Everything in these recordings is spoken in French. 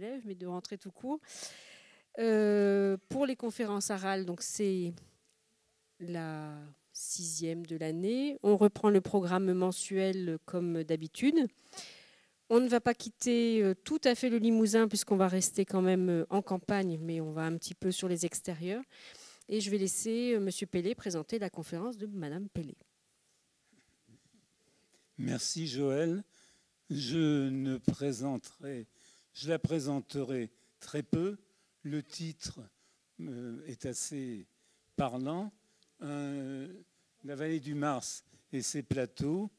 élèves, mais de rentrée tout court. Pour les conférences orales, donc c'est la 6e de l'année. On reprend le programme mensuel comme d'habitude. On ne va pas quitter tout à fait le Limousin puisqu'on va rester quand même en campagne, mais on va un petit peu sur les extérieurs. Et je vais laisser M. Pellet présenter la conférence de Mme Pellet. Merci Joël. Je la présenterai très peu. Le titre est assez parlant. La vallée du Mars et ses plateaux.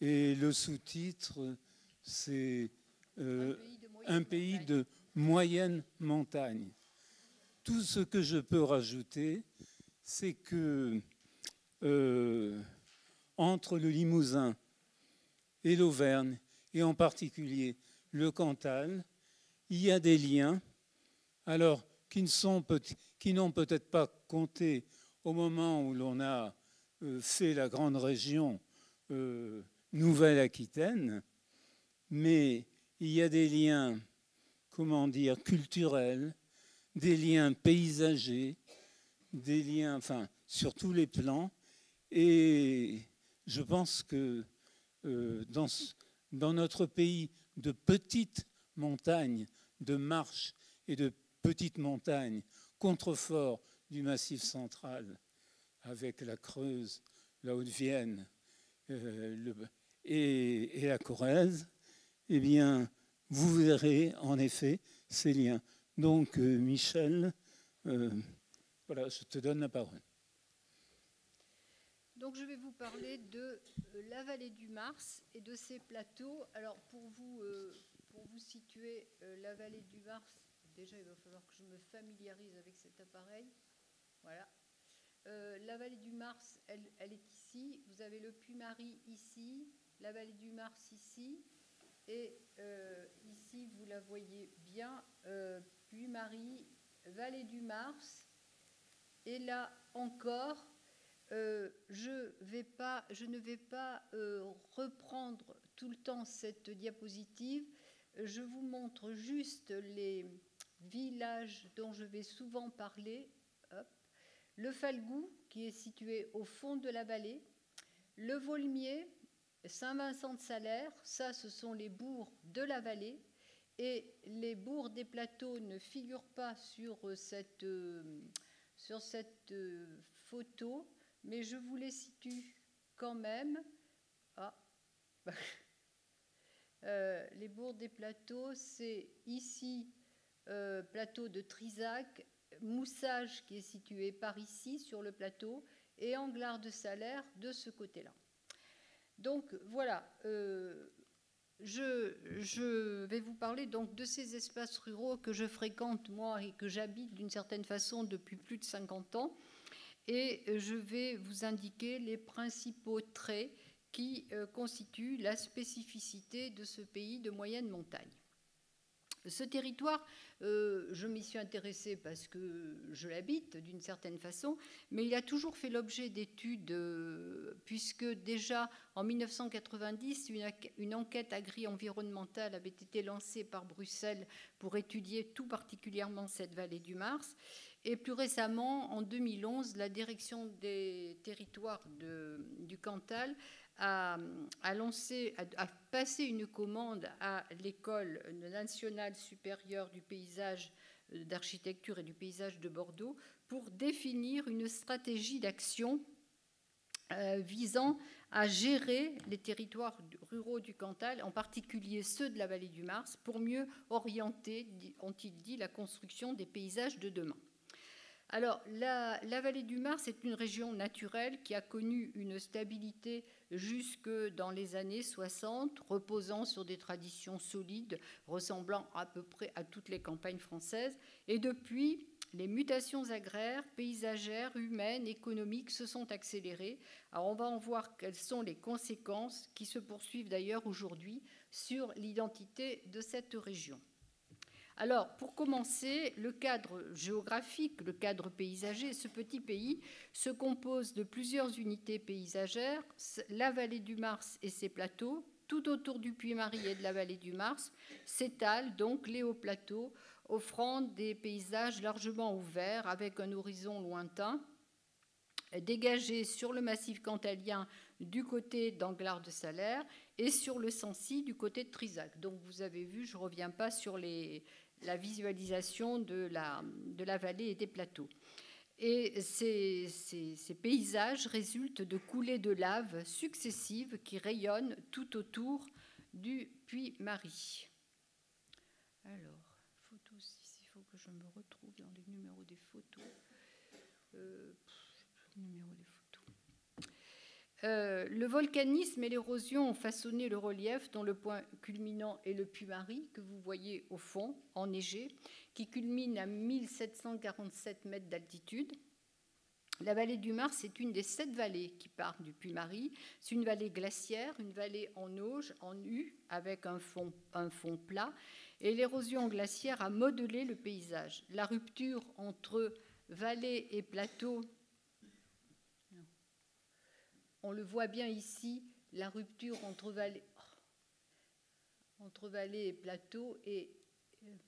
Et le sous-titre, c'est un pays de moyenne montagne. Tout ce que je peux rajouter, c'est que entre le Limousin et l'Auvergne, et en particulier le Cantal, il y a des liens, alors qui n'ont peut-être pas compté au moment où l'on a fait la grande région Nouvelle-Aquitaine, mais il y a des liens, comment dire, culturels, des liens paysagers, des liens, enfin, sur tous les plans, et je pense que dans notre pays de petites montagnes, de marches et de petites montagnes, contreforts du Massif central, avec la Creuse, la Haute-Vienne et la Corrèze, eh bien, vous verrez en effet ces liens. Donc, Michel, voilà, je te donne la parole. Donc je vais vous parler de la vallée du Mars et de ses plateaux. Alors pour vous situer la vallée du Mars, déjà il va falloir que je me familiarise avec cet appareil. Voilà. La vallée du Mars, elle est ici. Vous avez le Puy-Marie ici, la vallée du Mars ici. Et ici, vous la voyez bien, Puy-Marie, vallée du Mars. Et là encore, je ne vais pas reprendre tout le temps cette diapositive. Je vous montre juste les villages dont je vais souvent parler. Hop. Le Falgoux, qui est situé au fond de la vallée. Le Volmier, Saint-Vincent-de-Salaire, ça, ce sont les bourgs de la vallée. Et les bourgs des plateaux ne figurent pas sur cette photo, mais je vous les situe quand même. Les bourgs des plateaux, c'est ici, plateau de Trizac, Moussage qui est situé par ici sur le plateau, et Anglars de Salaire de ce côté-là. Donc voilà, je vais vous parler donc de ces espaces ruraux que je fréquente moi et que j'habite d'une certaine façon depuis plus de 50 ans. Et je vais vous indiquer les principaux traits qui constituent la spécificité de ce pays de moyenne montagne. Ce territoire, je m'y suis intéressée parce que je l'habite d'une certaine façon, mais il a toujours fait l'objet d'études, puisque déjà en 1990, une enquête agri-environnementale avait été lancée par Bruxelles pour étudier tout particulièrement cette vallée du Mars. Et plus récemment, en 2011, la direction des territoires du Cantal a passé une commande à l'École nationale supérieure du paysage, d'architecture et du paysage de Bordeaux pour définir une stratégie d'action visant à gérer les territoires ruraux du Cantal, en particulier ceux de la vallée du Mars, pour mieux orienter, ont-ils dit, la construction des paysages de demain. Alors, la vallée du Mars est une région naturelle qui a connu une stabilité jusque dans les années 60, reposant sur des traditions solides, ressemblant à peu près à toutes les campagnes françaises. Et depuis, les mutations agraires, paysagères, humaines, économiques se sont accélérées. Alors, on va en voir quelles sont les conséquences qui se poursuivent d'ailleurs aujourd'hui sur l'identité de cette région. Alors, pour commencer, le cadre géographique, le cadre paysager, ce petit pays se compose de plusieurs unités paysagères, la vallée du Mars et ses plateaux, tout autour du Puy-Marie et de la vallée du Mars s'étalent donc les hauts plateaux, offrant des paysages largement ouverts avec un horizon lointain, dégagé sur le massif cantalien du côté d'Anglars-de-Salaires et sur le Sancy du côté de Trizac. Donc vous avez vu, je ne reviens pas sur la visualisation de la vallée et des plateaux. Et ces paysages résultent de coulées de lave successives qui rayonnent tout autour du Puy-Marie. Alors, photos, il faut que je me retrouve dans les numéros des photos. Numéro des photos. Le volcanisme et l'érosion ont façonné le relief dont le point culminant est le Puy-Marie, que vous voyez au fond, enneigé, qui culmine à 1747 mètres d'altitude. La vallée du Mars est une des 7 vallées qui partent du Puy-Marie. C'est une vallée glaciaire, une vallée en auge, en U, avec un fond plat. Et l'érosion glaciaire a modelé le paysage. La rupture entre vallée et plateau, on le voit bien ici, la rupture entre vallée et plateau. Et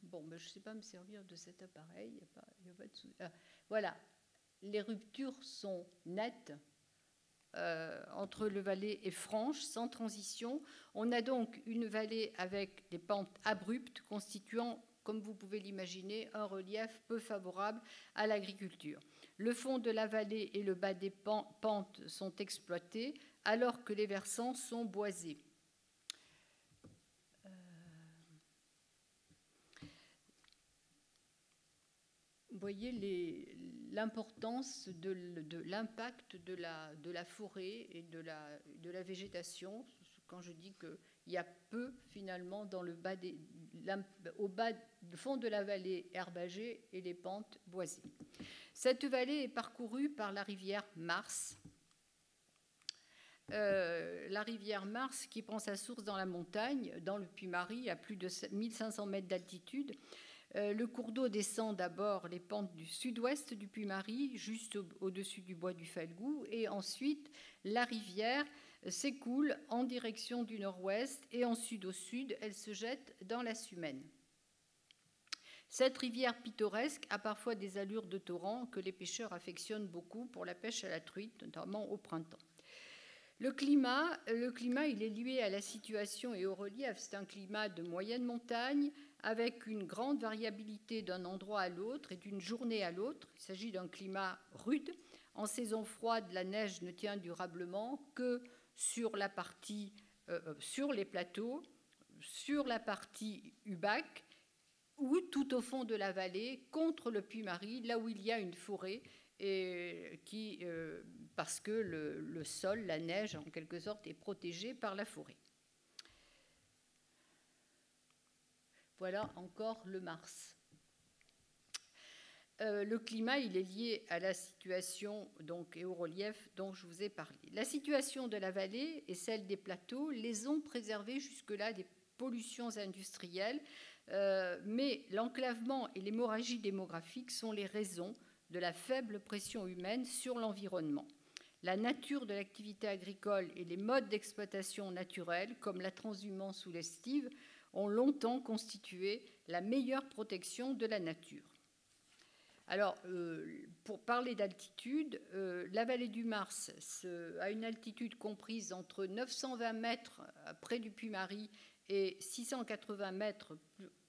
bon, ben, je ne sais pas me servir de cet appareil. Il y a pas de souci. Voilà, les ruptures sont nettes entre le vallée et franche, sans transition. On a donc une vallée avec des pentes abruptes, constituant, comme vous pouvez l'imaginer, un relief peu favorable à l'agriculture. Le fond de la vallée et le bas des pentes sont exploités, alors que les versants sont boisés. Vous voyez l'importance de l'impact de la forêt et de la végétation, quand je dis qu'il y a peu, finalement, dans le fond de la vallée herbagée et les pentes boisées. Cette vallée est parcourue par la rivière Mars. La rivière Mars, qui prend sa source dans la montagne, dans le Puy-Marie, à plus de 1500 mètres d'altitude. Le cours d'eau descend d'abord les pentes du sud-ouest du Puy-Marie, juste au-dessus du bois du Falgoux, et ensuite la rivière s'écoule en direction du nord-ouest, et en sud au sud, elle se jette dans la Sumène. Cette rivière pittoresque a parfois des allures de torrent que les pêcheurs affectionnent beaucoup pour la pêche à la truite, notamment au printemps. Le climat, il est lié à la situation et au relief. C'est un climat de moyenne montagne avec une grande variabilité d'un endroit à l'autre et d'une journée à l'autre. Il s'agit d'un climat rude. En saison froide, la neige ne tient durablement que sur les plateaux, sur la partie Ubac ou tout au fond de la vallée, contre le Puy-Marie, là où il y a une forêt, parce que le sol, la neige, en quelque sorte, est protégé par la forêt. Voilà encore le Mars. Le climat, il est lié à la situation donc, et au relief dont je vous ai parlé. La situation de la vallée et celle des plateaux les ont préservés jusque-là des pollutions industrielles, mais l'enclavement et l'hémorragie démographique sont les raisons de la faible pression humaine sur l'environnement. La nature de l'activité agricole et les modes d'exploitation naturels, comme la transhumance ou l'estive, ont longtemps constitué la meilleure protection de la nature. Alors, pour parler d'altitude, la vallée du Mars a une altitude comprise entre 920 mètres près du Puy-Marie et 680 mètres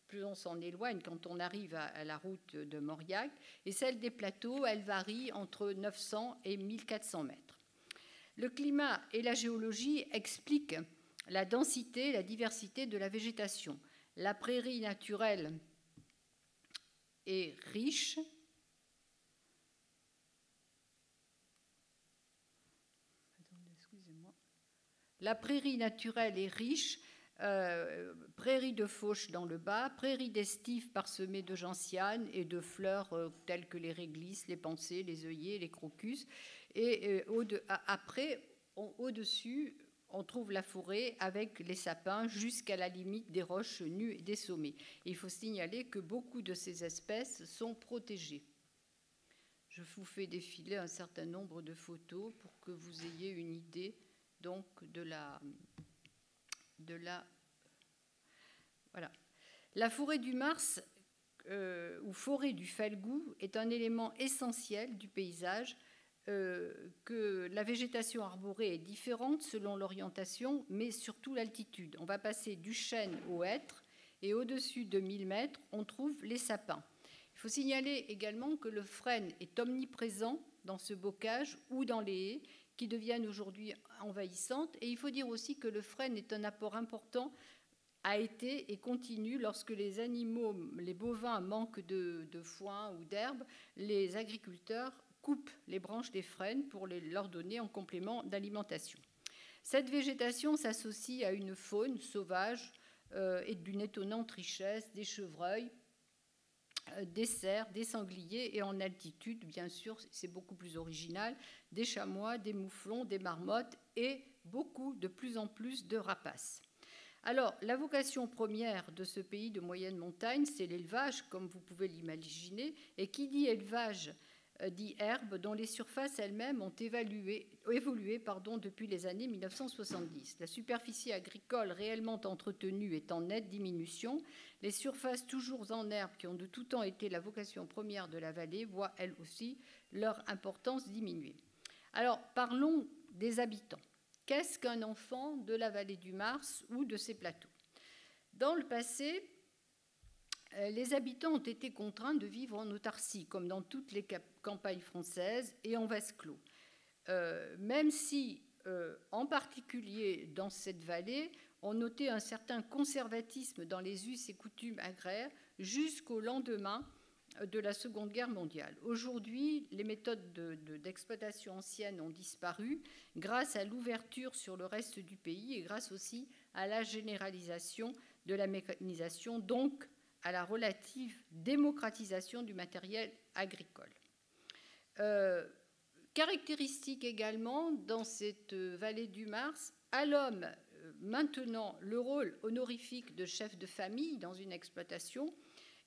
plus on s'en éloigne quand on arrive à la route de Mauriac, et celle des plateaux, elle varie entre 900 et 1400 mètres. Le climat et la géologie expliquent la densité et la diversité de la végétation. La prairie naturelle est riche. La prairie naturelle est riche. Prairies de fauche dans le bas, prairies d'estive parsemées de gentianes et de fleurs telles que les réglisses, les pensées, les œillets, les crocus. Et après, au-dessus, on trouve la forêt avec les sapins jusqu'à la limite des roches nues et des sommets. Et il faut signaler que beaucoup de ces espèces sont protégées. Je vous fais défiler un certain nombre de photos pour que vous ayez une idée donc de Voilà. La forêt du Mars, ou forêt du Falgou, est un élément essentiel du paysage, que la végétation arborée est différente selon l'orientation, mais surtout l'altitude. On va passer du chêne au hêtre, et au-dessus de 1000 mètres, on trouve les sapins. Il faut signaler également que le frêne est omniprésent dans ce bocage ou dans les haies, qui deviennent aujourd'hui envahissantes. Et il faut dire aussi que le frêne est un apport important, a été et continue lorsque les animaux, les bovins manquent de foin ou d'herbe, les agriculteurs coupent les branches des frênes pour leur donner en complément d'alimentation. Cette végétation s'associe à une faune sauvage et d'une étonnante richesse, des chevreuils, des cerfs, des sangliers et en altitude, bien sûr, c'est beaucoup plus original, des chamois, des mouflons, des marmottes et de plus en plus de rapaces. Alors, la vocation première de ce pays de moyenne montagne, c'est l'élevage, comme vous pouvez l'imaginer, et qui dit élevage dit herbe, dont les surfaces elles-mêmes ont évolué depuis les années 1970. La superficie agricole réellement entretenue est en nette diminution. Les surfaces toujours en herbe, qui ont de tout temps été la vocation première de la vallée, voient elles aussi leur importance diminuer. Alors, parlons des habitants. Qu'est-ce qu'un enfant de la vallée du Mars ou de ses plateaux? Dans le passé, les habitants ont été contraints de vivre en autarcie, comme dans toutes les campagnes françaises, et en vase clos. Même si, en particulier dans cette vallée, on notait un certain conservatisme dans les us et coutumes agraires jusqu'au lendemain de la Seconde Guerre mondiale. Aujourd'hui, les méthodes d'exploitation anciennes ont disparu grâce à l'ouverture sur le reste du pays et grâce aussi à la généralisation de la mécanisation, donc à la relative démocratisation du matériel agricole. Caractéristique également dans cette vallée du Mars, à l'homme maintenant le rôle honorifique de chef de famille dans une exploitation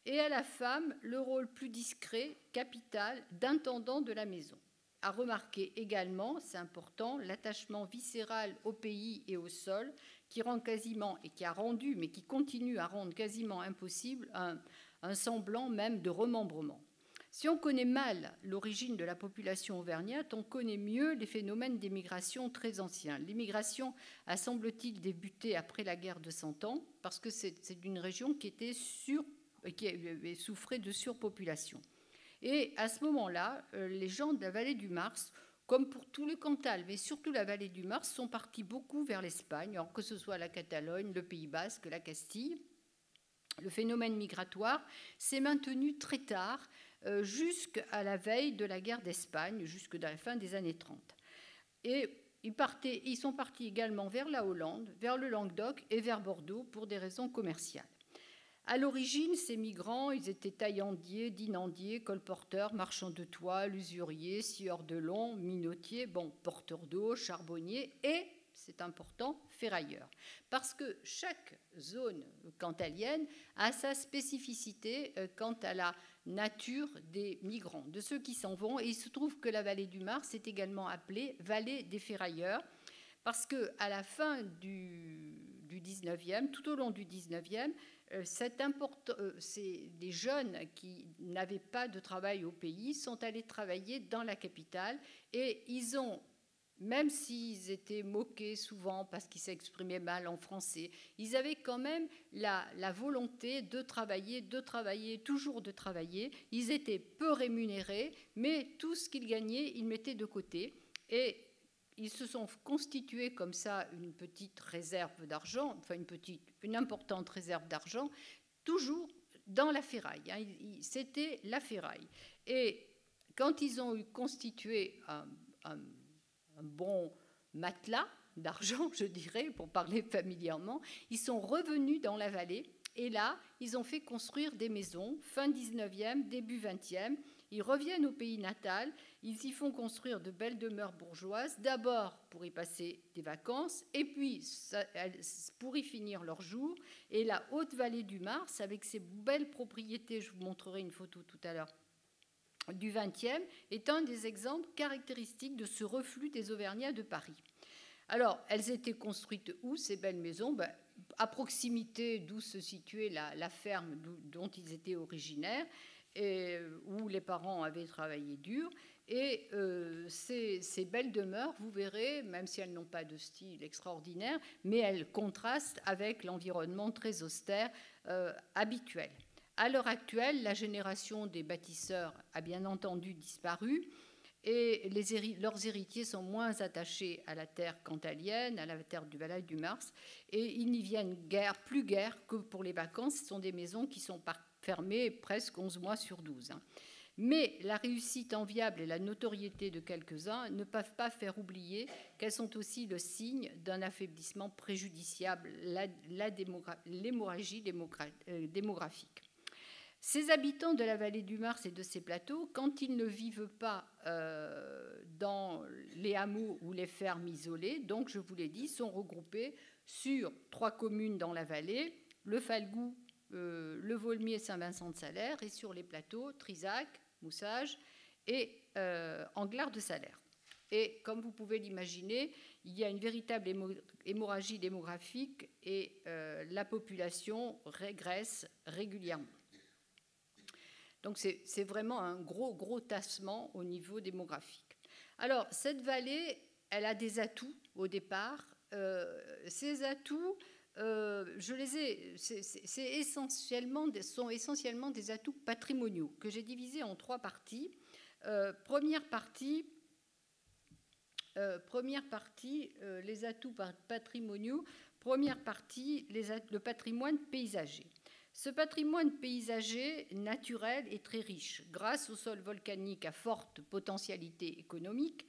et à la femme le rôle plus discret, capital, d'intendant de la maison. À remarquer également, c'est important, l'attachement viscéral au pays et au sol qui rend quasiment, et qui a rendu, mais qui continue à rendre quasiment impossible un semblant même de remembrement. Si on connaît mal l'origine de la population auvergnate, on connaît mieux les phénomènes d'émigration très anciens. L'immigration a, semble-t-il, débuté après la guerre de 100 ans, parce que c'est une région qui souffrait de surpopulation. Et à ce moment-là, les gens de la vallée du Mars, comme pour tout le Cantal, mais surtout la vallée du Mars, sont partis beaucoup vers l'Espagne, que ce soit la Catalogne, le Pays basque, la Castille. Le phénomène migratoire s'est maintenu très tard, jusqu'à la veille de la guerre d'Espagne, jusque dans la fin des années 30. Et ils sont partis également vers la Hollande, vers le Languedoc et vers Bordeaux pour des raisons commerciales. À l'origine, ces migrants, ils étaient taillandiers, dinandiers, colporteurs, marchands de toile, usuriers, scieurs de long, minotiers, porteurs d'eau, charbonniers et, c'est important, ferrailleurs. Parce que chaque zone cantalienne a sa spécificité quant à la nature des migrants, de ceux qui s'en vont. Et il se trouve que la vallée du Mars est également appelée vallée des ferrailleurs, parce qu'à la fin du 19e, tout au long du 19e, des jeunes qui n'avaient pas de travail au pays sont allés travailler dans la capitale et ils ont, même s'ils étaient moqués souvent parce qu'ils s'exprimaient mal en français, ils avaient quand même la volonté de travailler, toujours de travailler. Ils étaient peu rémunérés, mais tout ce qu'ils gagnaient, ils mettaient de côté. Et ils se sont constitués comme ça une petite réserve d'argent, enfin une importante réserve d'argent, toujours dans la ferraille. C'était la ferraille. Et quand ils ont constitué un bon matelas d'argent, je dirais, pour parler familièrement, ils sont revenus dans la vallée et là, ils ont fait construire des maisons, fin 19e, début 20e. Ils reviennent au pays natal, ils y font construire de belles demeures bourgeoises, d'abord pour y passer des vacances, et puis pour y finir leur jour. Et la haute vallée du Mars, avec ses belles propriétés, je vous montrerai une photo tout à l'heure, du 20e, est un des exemples caractéristiques de ce reflux des Auvergnats de Paris. Alors, elles étaient construites où, ces belles maisons? à proximité d'où se situait la ferme dont ils étaient originaires, et où les parents avaient travaillé dur. Et ces belles demeures, vous verrez, même si elles n'ont pas de style extraordinaire, mais elles contrastent avec l'environnement très austère habituel. À l'heure actuelle, la génération des bâtisseurs a bien entendu disparu, et leurs héritiers sont moins attachés à la terre cantalienne, à la terre du Valail du Mars, et ils n'y viennent plus guère que pour les vacances. Ce sont des maisons qui sont fermées presque 11 mois sur 12. Mais la réussite enviable et la notoriété de quelques-uns ne peuvent pas faire oublier qu'elles sont aussi le signe d'un affaiblissement préjudiciable, l'hémorragie démographique. Ces habitants de la vallée du Mars et de ces plateaux, quand ils ne vivent pas dans les hameaux ou les fermes isolées, donc je vous l'ai dit, sont regroupés sur 3 communes dans la vallée, le Falgoux, le Volmier, Saint-Vincent-de-Salaire, et sur les plateaux, Trizac, Moussage et Anglars de Salaire. Et comme vous pouvez l'imaginer, il y a une véritable hémorragie démographique et la population régresse régulièrement. Donc c'est vraiment un gros tassement au niveau démographique. Alors cette vallée, elle a des atouts au départ. Ces atouts, sont essentiellement des atouts patrimoniaux que j'ai divisés en 3 parties. Première partie, les atouts patrimoniaux. Première partie, le patrimoine paysager. Ce patrimoine paysager naturel est très riche, grâce au sol volcanique à forte potentialité économique,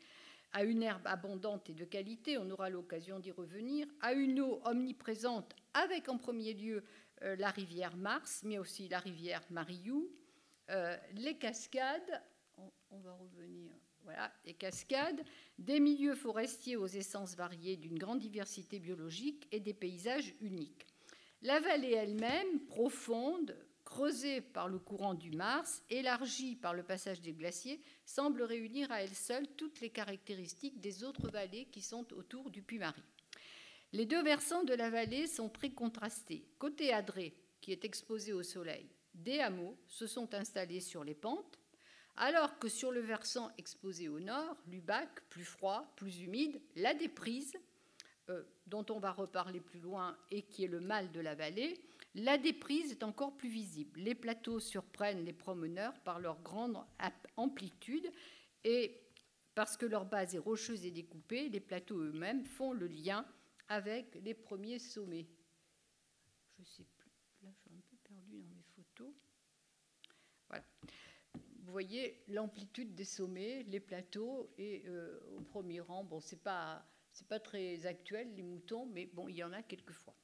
à une herbe abondante et de qualité, on aura l'occasion d'y revenir, à une eau omniprésente, avec en premier lieu la rivière Mars, mais aussi la rivière Mariou, les cascades, on va revenir, voilà, les cascades, des milieux forestiers aux essences variées d'une grande diversité biologique et des paysages uniques. La vallée elle-même, profonde, creusée par le courant du Mars, élargie par le passage des glaciers, semble réunir à elle seule toutes les caractéristiques des autres vallées qui sont autour du Puy-Marie. Les 2 versants de la vallée sont très contrastés. Côté Adré, qui est exposé au soleil, des hameaux se sont installés sur les pentes, alors que sur le versant exposé au nord, Lubac, plus froid, plus humide, la déprise, dont on va reparler plus loin et qui est le mal de la vallée, la déprise est encore plus visible. Les plateaux surprennent les promeneurs par leur grande amplitude et parce que leur base est rocheuse et découpée, les plateaux eux-mêmes font le lien avec les premiers sommets. Je ne sais plus, là je suis un peu perdue dans mes photos. Voilà. Vous voyez l'amplitude des sommets, les plateaux et au premier rang, bon, c'est pas très actuel, les moutons, mais bon, il y en a quelquefois.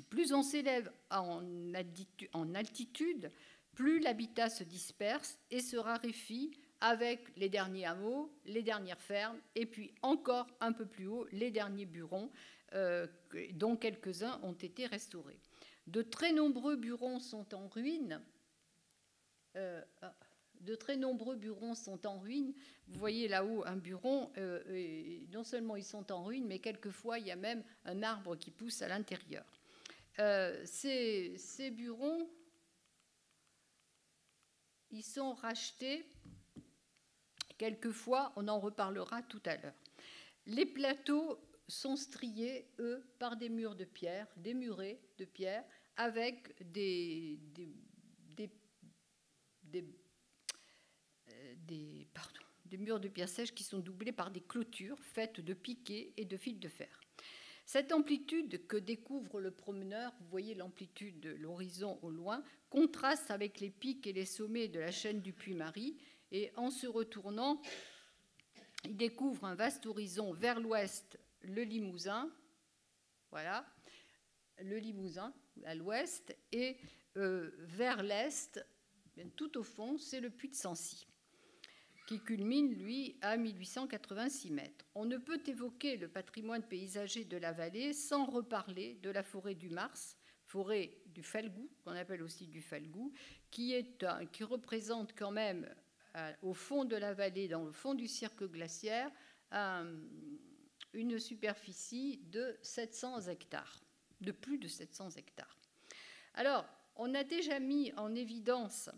Plus on s'élève en altitude, plus l'habitat se disperse et se raréfie avec les derniers hameaux, les dernières fermes, et puis encore un peu plus haut, les derniers burons, dont quelques-uns ont été restaurés. De très nombreux burons sont en ruine. Vous voyez là-haut un buron, et non seulement ils sont en ruine, mais quelquefois il y a même un arbre qui pousse à l'intérieur. Ces burons, ils sont rachetés, quelquefois, on en reparlera tout à l'heure. Les plateaux sont striés, eux, par des murs de pierre, des murets de pierre, avec des murs de pierre sèche qui sont doublés par des clôtures faites de piquets et de fils de fer. Cette amplitude que découvre le promeneur, vous voyez l'amplitude de l'horizon au loin, contraste avec les pics et les sommets de la chaîne du Puy-Marie, et en se retournant, il découvre un vaste horizon vers l'ouest, le Limousin, voilà, le Limousin à l'ouest, et vers l'est, tout au fond, c'est le puits de Sancy, qui culmine, lui, à 1886 mètres. On ne peut évoquer le patrimoine paysager de la vallée sans reparler de la forêt du Mars, forêt du Falgoux, qu'on appelle aussi du Falgoux, qui représente quand même, au fond de la vallée, dans le fond du cirque glaciaire, une superficie de 700 hectares. de plus de 700 hectares. Alors, on a déjà mis en évidence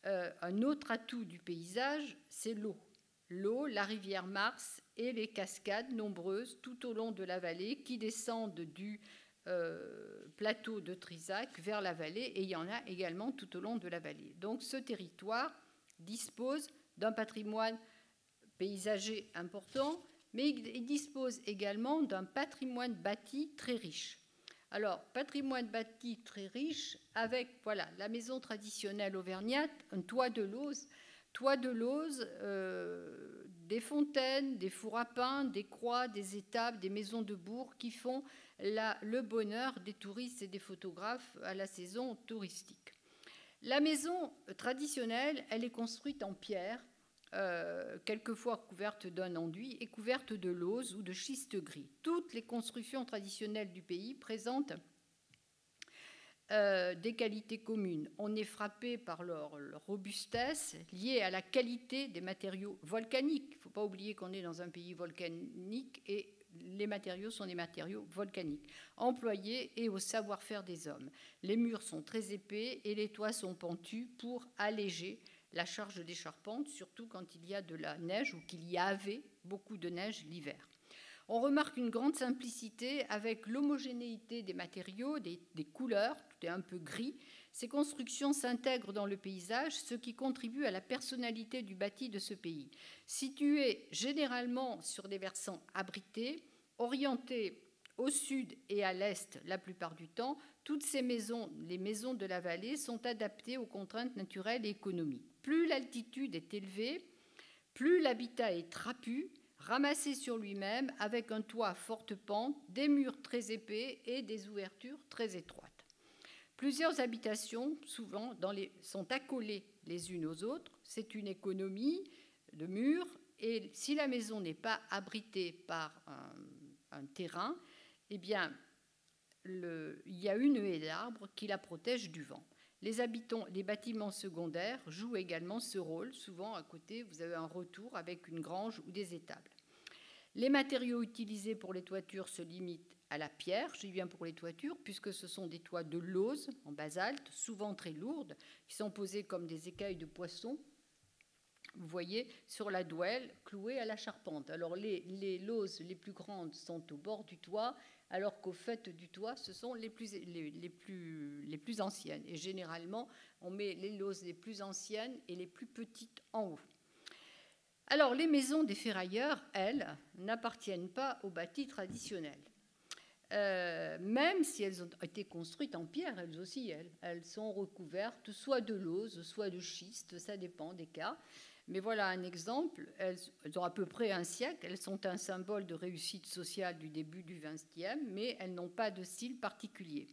un autre atout du paysage, c'est l'eau. L'eau, la rivière Mars et les cascades nombreuses tout au long de la vallée qui descendent du plateau de Trisac vers la vallée, et il y en a également tout au long de la vallée. Donc ce territoire dispose d'un patrimoine paysager important, mais il dispose également d'un patrimoine bâti très riche. Alors, patrimoine bâti très riche avec la maison traditionnelle auvergnate, un toit de lauze, des fontaines, des fours à pain, des croix, des étables, des maisons de bourg qui font le bonheur des touristes et des photographes à la saison touristique. La maison traditionnelle, elle est construite en pierre, quelquefois couverte d'un enduit et couverte de lauze ou de schiste gris. Toutes les constructions traditionnelles du pays présentent des qualités communes. On est frappé par leur robustesse liée à la qualité des matériaux volcaniques. Il ne faut pas oublier qu'on est dans un pays volcanique et les matériaux sont des matériaux volcaniques, employés et au savoir-faire des hommes. Les murs sont très épais et les toits sont pentus pour alléger la charge des charpentes, surtout quand il y a de la neige ou qu'il y avait beaucoup de neige l'hiver. On remarque une grande simplicité avec l'homogénéité des matériaux, des couleurs, tout est un peu gris. Ces constructions s'intègrent dans le paysage, ce qui contribue à la personnalité du bâti de ce pays. Situées généralement sur des versants abrités, orientées au sud et à l'est la plupart du temps, toutes ces maisons, les maisons de la vallée, sont adaptées aux contraintes naturelles et économiques. Plus l'altitude est élevée, plus l'habitat est trapu, ramassé sur lui-même, avec un toit à forte pente, des murs très épais et des ouvertures très étroites. Plusieurs habitations, souvent, sont accolées les unes aux autres. C'est une économie de murs, et si la maison n'est pas abritée par un terrain, eh bien, il y a une haie d'arbres qui la protège du vent. Les bâtiments secondaires jouent également ce rôle. Souvent, à côté, vous avez un retour avec une grange ou des étables. Les matériaux utilisés pour les toitures se limitent à la pierre, je dis bien pour les toitures, puisque ce sont des toits de lauze en basalte, souvent très lourdes, qui sont posées comme des écailles de poisson, vous voyez, sur la douelle, clouée à la charpente. Alors, les lauzes les plus grandes sont au bord du toit, alors qu'au fait du toit, ce sont les plus anciennes. Et généralement, on met les lauzes les plus anciennes et les plus petites en haut. Alors, les maisons des ferrailleurs, elles, n'appartiennent pas au bâti traditionnel. Même si elles ont été construites en pierre, elles aussi, elles sont recouvertes soit de lauze, soit de schiste, ça dépend des cas. Mais voilà un exemple, elles ont à peu près un siècle, elles sont un symbole de réussite sociale du début du XXe, mais elles n'ont pas de style particulier.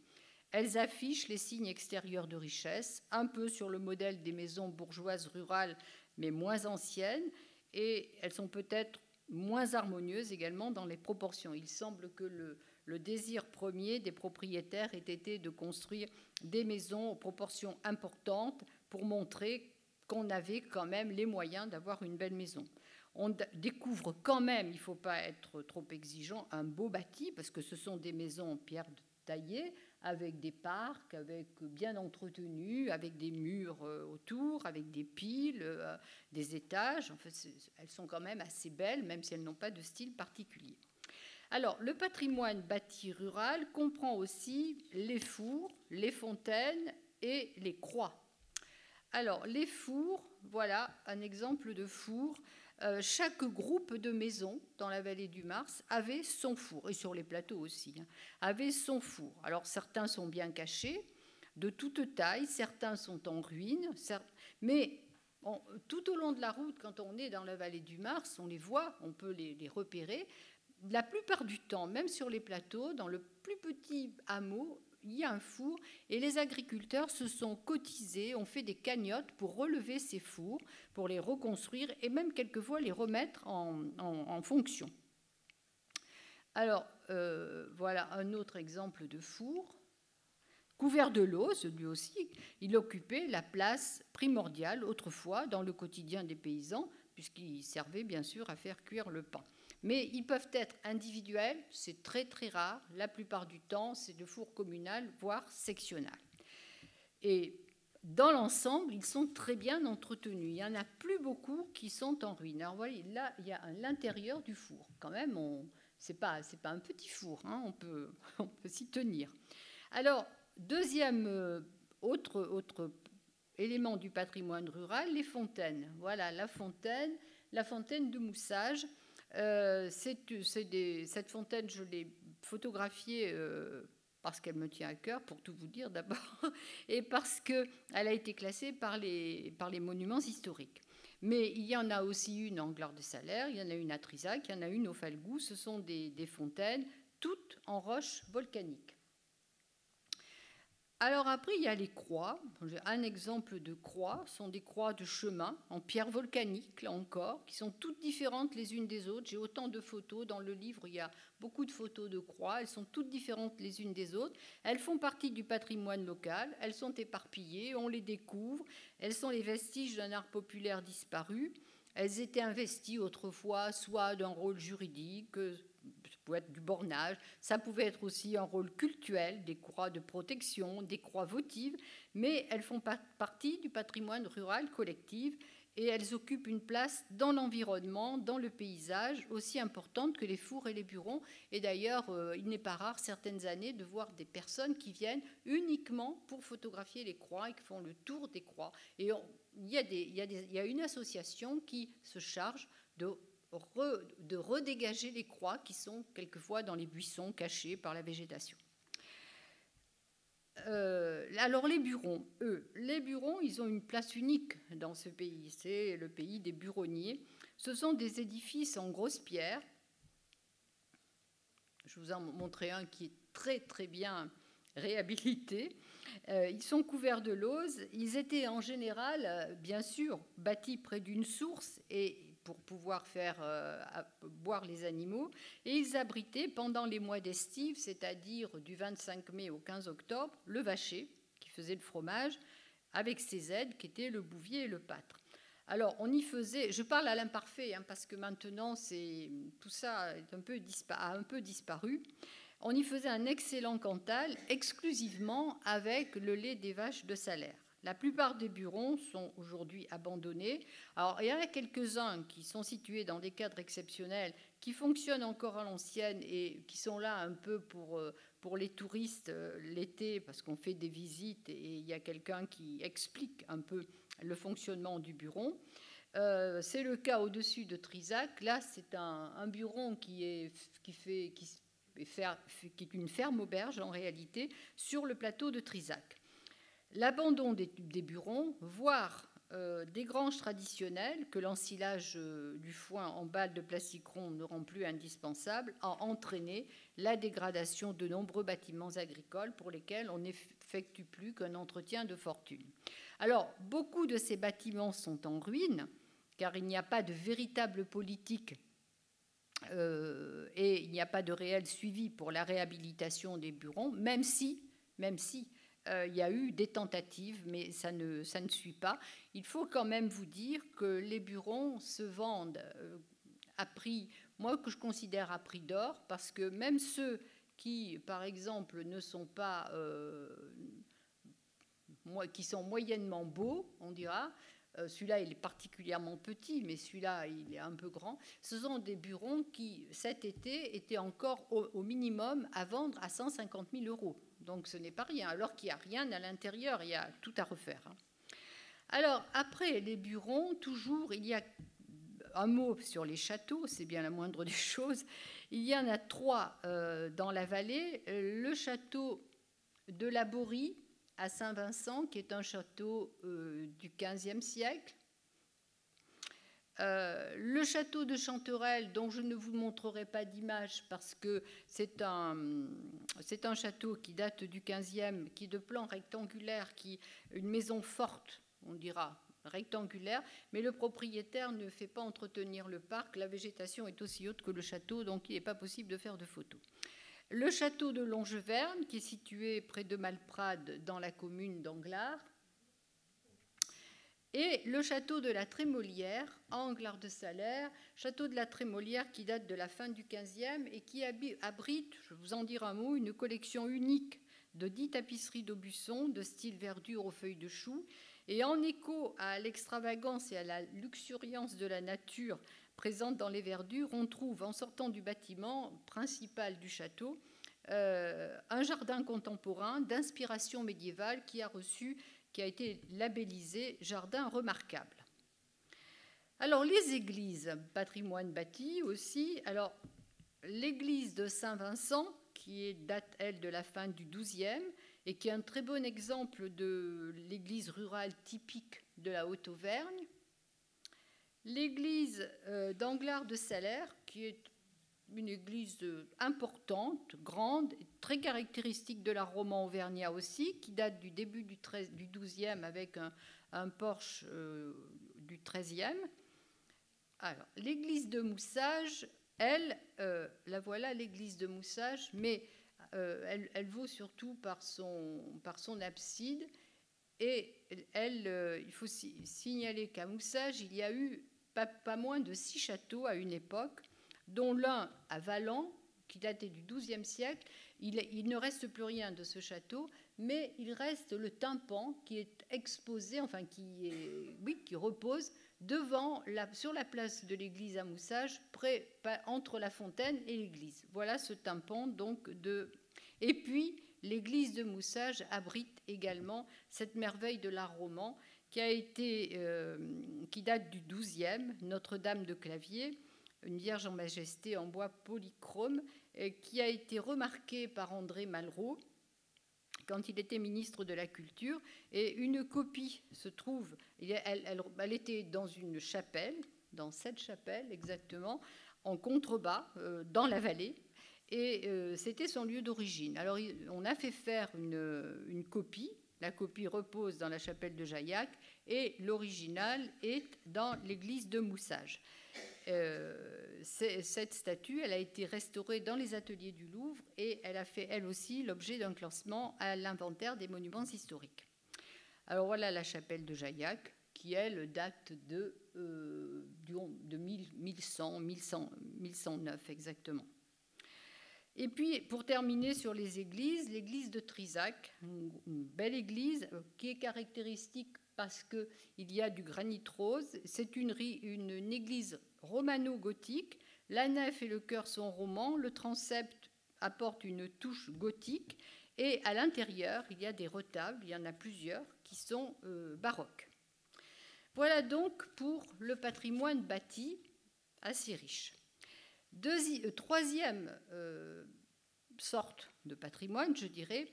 Elles affichent les signes extérieurs de richesse, un peu sur le modèle des maisons bourgeoises rurales, mais moins anciennes, et elles sont peut-être moins harmonieuses également dans les proportions. Il semble que le désir premier des propriétaires ait été de construire des maisons aux proportions importantes pour montrer qu'on avait quand même les moyens d'avoir une belle maison. On découvre quand même, il ne faut pas être trop exigeant, un beau bâti, parce que ce sont des maisons en pierre taillée, avec des parcs, bien entretenus, avec des murs autour, avec des piles, des étages. En fait, elles sont quand même assez belles, même si elles n'ont pas de style particulier. Alors, le patrimoine bâti rural comprend aussi les fours, les fontaines et les croix. Alors, les fours, voilà un exemple de four. Chaque groupe de maisons dans la vallée du Mars avait son four, et sur les plateaux aussi, avait son four. Alors, certains sont bien cachés, de toute taille, certains sont en ruine, mais tout au long de la route, quand on est dans la vallée du Mars, on les voit, on peut les repérer. La plupart du temps, même sur les plateaux, dans le plus petit hameau, il y a un four et les agriculteurs se sont cotisés, ont fait des cagnottes pour relever ces fours, pour les reconstruire et même quelquefois les remettre en fonction. Alors, voilà un autre exemple de four. Couvert de lauze, lui aussi, il occupait la place primordiale autrefois dans le quotidien des paysans, puisqu'il servait bien sûr à faire cuire le pain. mais ils peuvent être individuels, c'est très très rare. La plupart du temps, c'est de four communal, voire sectional. Et dans l'ensemble, ils sont très bien entretenus. Il n'y en a plus beaucoup qui sont en ruine. Alors, vous voyez, là, il y a l'intérieur du four. Quand même, c'est pas un petit four, hein, on peut s'y tenir. Alors, deuxième, autre élément du patrimoine rural, les fontaines. Voilà, la fontaine de Moussage. Cette fontaine, je l'ai photographiée parce qu'elle me tient à cœur, pour tout vous dire d'abord, et parce qu'elle a été classée par les monuments historiques. Mais il y en a aussi une en Glore-de-Salaire, il y en a une à Trizac, il y en a une au Falgoux. Ce sont des fontaines, toutes en roche volcanique. Alors après, il y a les croix. Un exemple de croix sont des croix de chemin en pierre volcanique, là encore, qui sont toutes différentes les unes des autres. J'ai autant de photos. Dans le livre, il y a beaucoup de photos de croix. Elles sont toutes différentes les unes des autres. Elles font partie du patrimoine local. Elles sont éparpillées, on les découvre. Elles sont les vestiges d'un art populaire disparu. Elles étaient investies autrefois soit d'un rôle juridique, ça pouvait être du bornage, ça pouvait être aussi un rôle cultuel, des croix de protection, des croix votives, mais elles font partie du patrimoine rural collectif et elles occupent une place dans l'environnement, dans le paysage, aussi importante que les fours et les burons. Et d'ailleurs, il n'est pas rare certaines années de voir des personnes qui viennent uniquement pour photographier les croix et qui font le tour des croix. Et il y a une association qui se charge de redégager les croix qui sont quelquefois dans les buissons cachés par la végétation. Alors les burons, ils ont une place unique dans ce pays. C'est le pays des buronniers. Ce sont des édifices en grosse pierre. Je vous en montrerai un qui est très très bien réhabilité. Ils sont couverts de lauze. Ils étaient en général, bien sûr, bâtis près d'une source et pour pouvoir faire boire les animaux. Et ils abritaient pendant les mois d'estive, c'est-à-dire du 25 mai au 15 octobre, le vacher qui faisait le fromage avec ses aides qui étaient le bouvier et le pâtre. Alors, on y faisait, je parle à l'imparfait, hein, parce que maintenant, tout ça a un peu disparu. On y faisait un excellent cantal, exclusivement avec le lait des vaches de Salaire. La plupart des burons sont aujourd'hui abandonnés. Alors, il y en a quelques-uns qui sont situés dans des cadres exceptionnels, qui fonctionnent encore à l'ancienne et qui sont là un peu pour les touristes l'été, parce qu'on fait des visites et il y a quelqu'un qui explique un peu le fonctionnement du buron. C'est le cas au-dessus de Trizac. Là, c'est un buron qui est une ferme auberge en réalité sur le plateau de Trizac. L'abandon des burons, voire des granges traditionnelles que l'ensilage du foin en balles de plastique rond ne rend plus indispensable, a entraîné la dégradation de nombreux bâtiments agricoles pour lesquels on n'effectue plus qu'un entretien de fortune. Alors, beaucoup de ces bâtiments sont en ruine, car il n'y a pas de véritable politique et il n'y a pas de réel suivi pour la réhabilitation des burons, même si il y a eu des tentatives, mais ça ne suit pas. Il faut quand même vous dire que les burons se vendent à prix, moi que je considère à prix d'or, parce que même ceux qui, par exemple, ne sont pas, qui sont moyennement beaux, on dira, celui-là, il est particulièrement petit, mais celui-là, il est un peu grand. Ce sont des burons qui, cet été, étaient encore au minimum à vendre à 150 000 €. Donc, ce n'est pas rien, alors qu'il n'y a rien à l'intérieur, il y a tout à refaire. Alors, après les burons, toujours, il y a un mot sur les châteaux, c'est bien la moindre des choses. Il y en a 3 dans la vallée. Le château de la Borie, à Saint-Vincent, qui est un château du XVe siècle. Le château de Chanterelle, dont je ne vous montrerai pas d'image parce que c'est un château qui date du XVe, qui est de plan rectangulaire, une maison forte, on dira, rectangulaire, mais le propriétaire ne fait pas entretenir le parc. La végétation est aussi haute que le château, donc il n'est pas possible de faire de photos. Le château de Longeverne, qui est situé près de Malprade, dans la commune d'Anglars. Et le château de la Trémolière, à Anglars-de-Salaires, château de la Trémolière qui date de la fin du XVe et qui abrite, je vais vous en dire un mot, une collection unique de 10 tapisseries d'Aubusson de style verdure aux feuilles de chou. Et en écho à l'extravagance et à la luxuriance de la nature présente dans les verdures, on trouve, en sortant du bâtiment principal du château, un jardin contemporain d'inspiration médiévale qui a été labellisé jardin remarquable. Alors les églises, patrimoine bâti aussi. Alors l'église de Saint-Vincent, qui date, elle, de la fin du XIIe et qui est un très bon exemple de l'église rurale typique de la Haute-Auvergne. L'église d'Anglars-de-Salaires, qui est une église importante, grande, très caractéristique de l'art roman auvergnat aussi, qui date du début du XIIe avec un porche du XIIIe. Alors, l'église de Moussage, elle, la voilà, l'église de Moussage, mais elle vaut surtout par son abside. Et il faut signaler qu'à Moussage, il y a eu pas moins de 6 châteaux à une époque, dont l'un à Valent, qui datait du XIIe siècle. Il ne reste plus rien de ce château, mais il reste le tympan qui est exposé, enfin qui repose sur la place de l'église à Moussage, entre la fontaine et l'église. Voilà ce tympan donc Et puis l'église de Moussage abrite également cette merveille de l'art roman qui date du XIIe, Notre-Dame de Clavier, une Vierge en majesté en bois polychrome, qui a été remarquée par André Malraux quand il était ministre de la Culture. Et une copie se trouve, elle était dans une chapelle, dans cette chapelle exactement, en contrebas, dans la vallée, et c'était son lieu d'origine. Alors on a fait faire une copie. La copie repose dans la chapelle de Jaillac et l'original est dans l'église de Moussage. Cette statue, elle a été restaurée dans les ateliers du Louvre et elle a fait, elle aussi, l'objet d'un classement à l'inventaire des monuments historiques. Alors voilà la chapelle de Jaillac, qui, elle, date de 1109 exactement. Et puis, pour terminer sur les églises, l'église de Trizac, une belle église qui est caractéristique parce qu'il y a du granit rose. C'est une église romano-gothique. La nef et le chœur sont romans. Le transept apporte une touche gothique. Et à l'intérieur, il y a des retables, il y en a plusieurs, qui sont baroques. Voilà donc pour le patrimoine bâti assez riche. Troisième sorte de patrimoine, je dirais,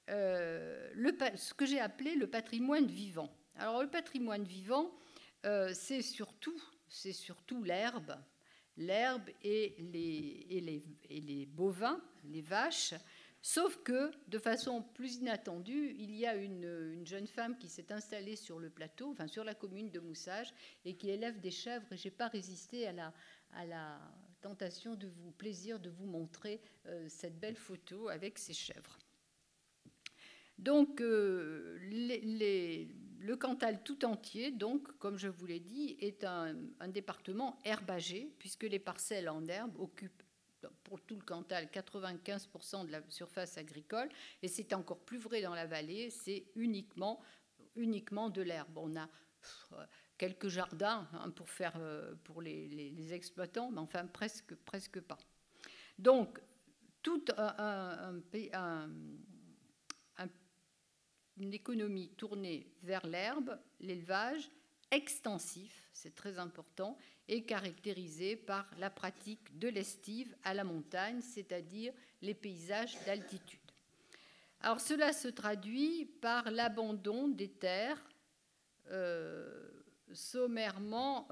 ce que j'ai appelé le patrimoine vivant. Alors le patrimoine vivant, c'est surtout l'herbe et les bovins, les vaches, sauf que, de façon plus inattendue, il y a une jeune femme qui s'est installée sur le plateau, enfin sur la commune de Moussage, et qui élève des chèvres, et je n'ai pas résisté à la tentation de vous montrer cette belle photo avec ces chèvres. Donc, le Cantal tout entier, donc, comme je vous l'ai dit, est un département herbagé, puisque les parcelles en herbe occupent, pour tout le Cantal, 95% de la surface agricole, et c'est encore plus vrai dans la vallée, c'est uniquement de l'herbe. On a quelques jardins pour les exploitants, mais enfin presque pas. Donc, toute une économie tournée vers l'herbe, l'élevage extensif, c'est très important, est caractérisée par la pratique de l'estive à la montagne, c'est-à-dire les paysages d'altitude. Alors cela se traduit par l'abandon des terres sommairement,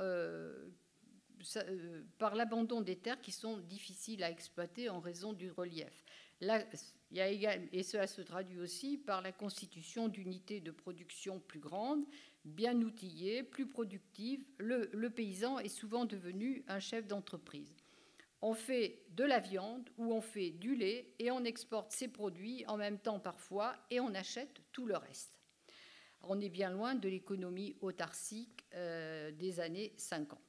par l'abandon des terres qui sont difficiles à exploiter en raison du relief. Là, et cela se traduit aussi par la constitution d'unités de production plus grandes, bien outillées, plus productives. Le paysan est souvent devenu un chef d'entreprise. On fait de la viande ou on fait du lait et on exporte ces produits en même temps parfois et on achète tout le reste. On est bien loin de l'économie autarcique des années 50.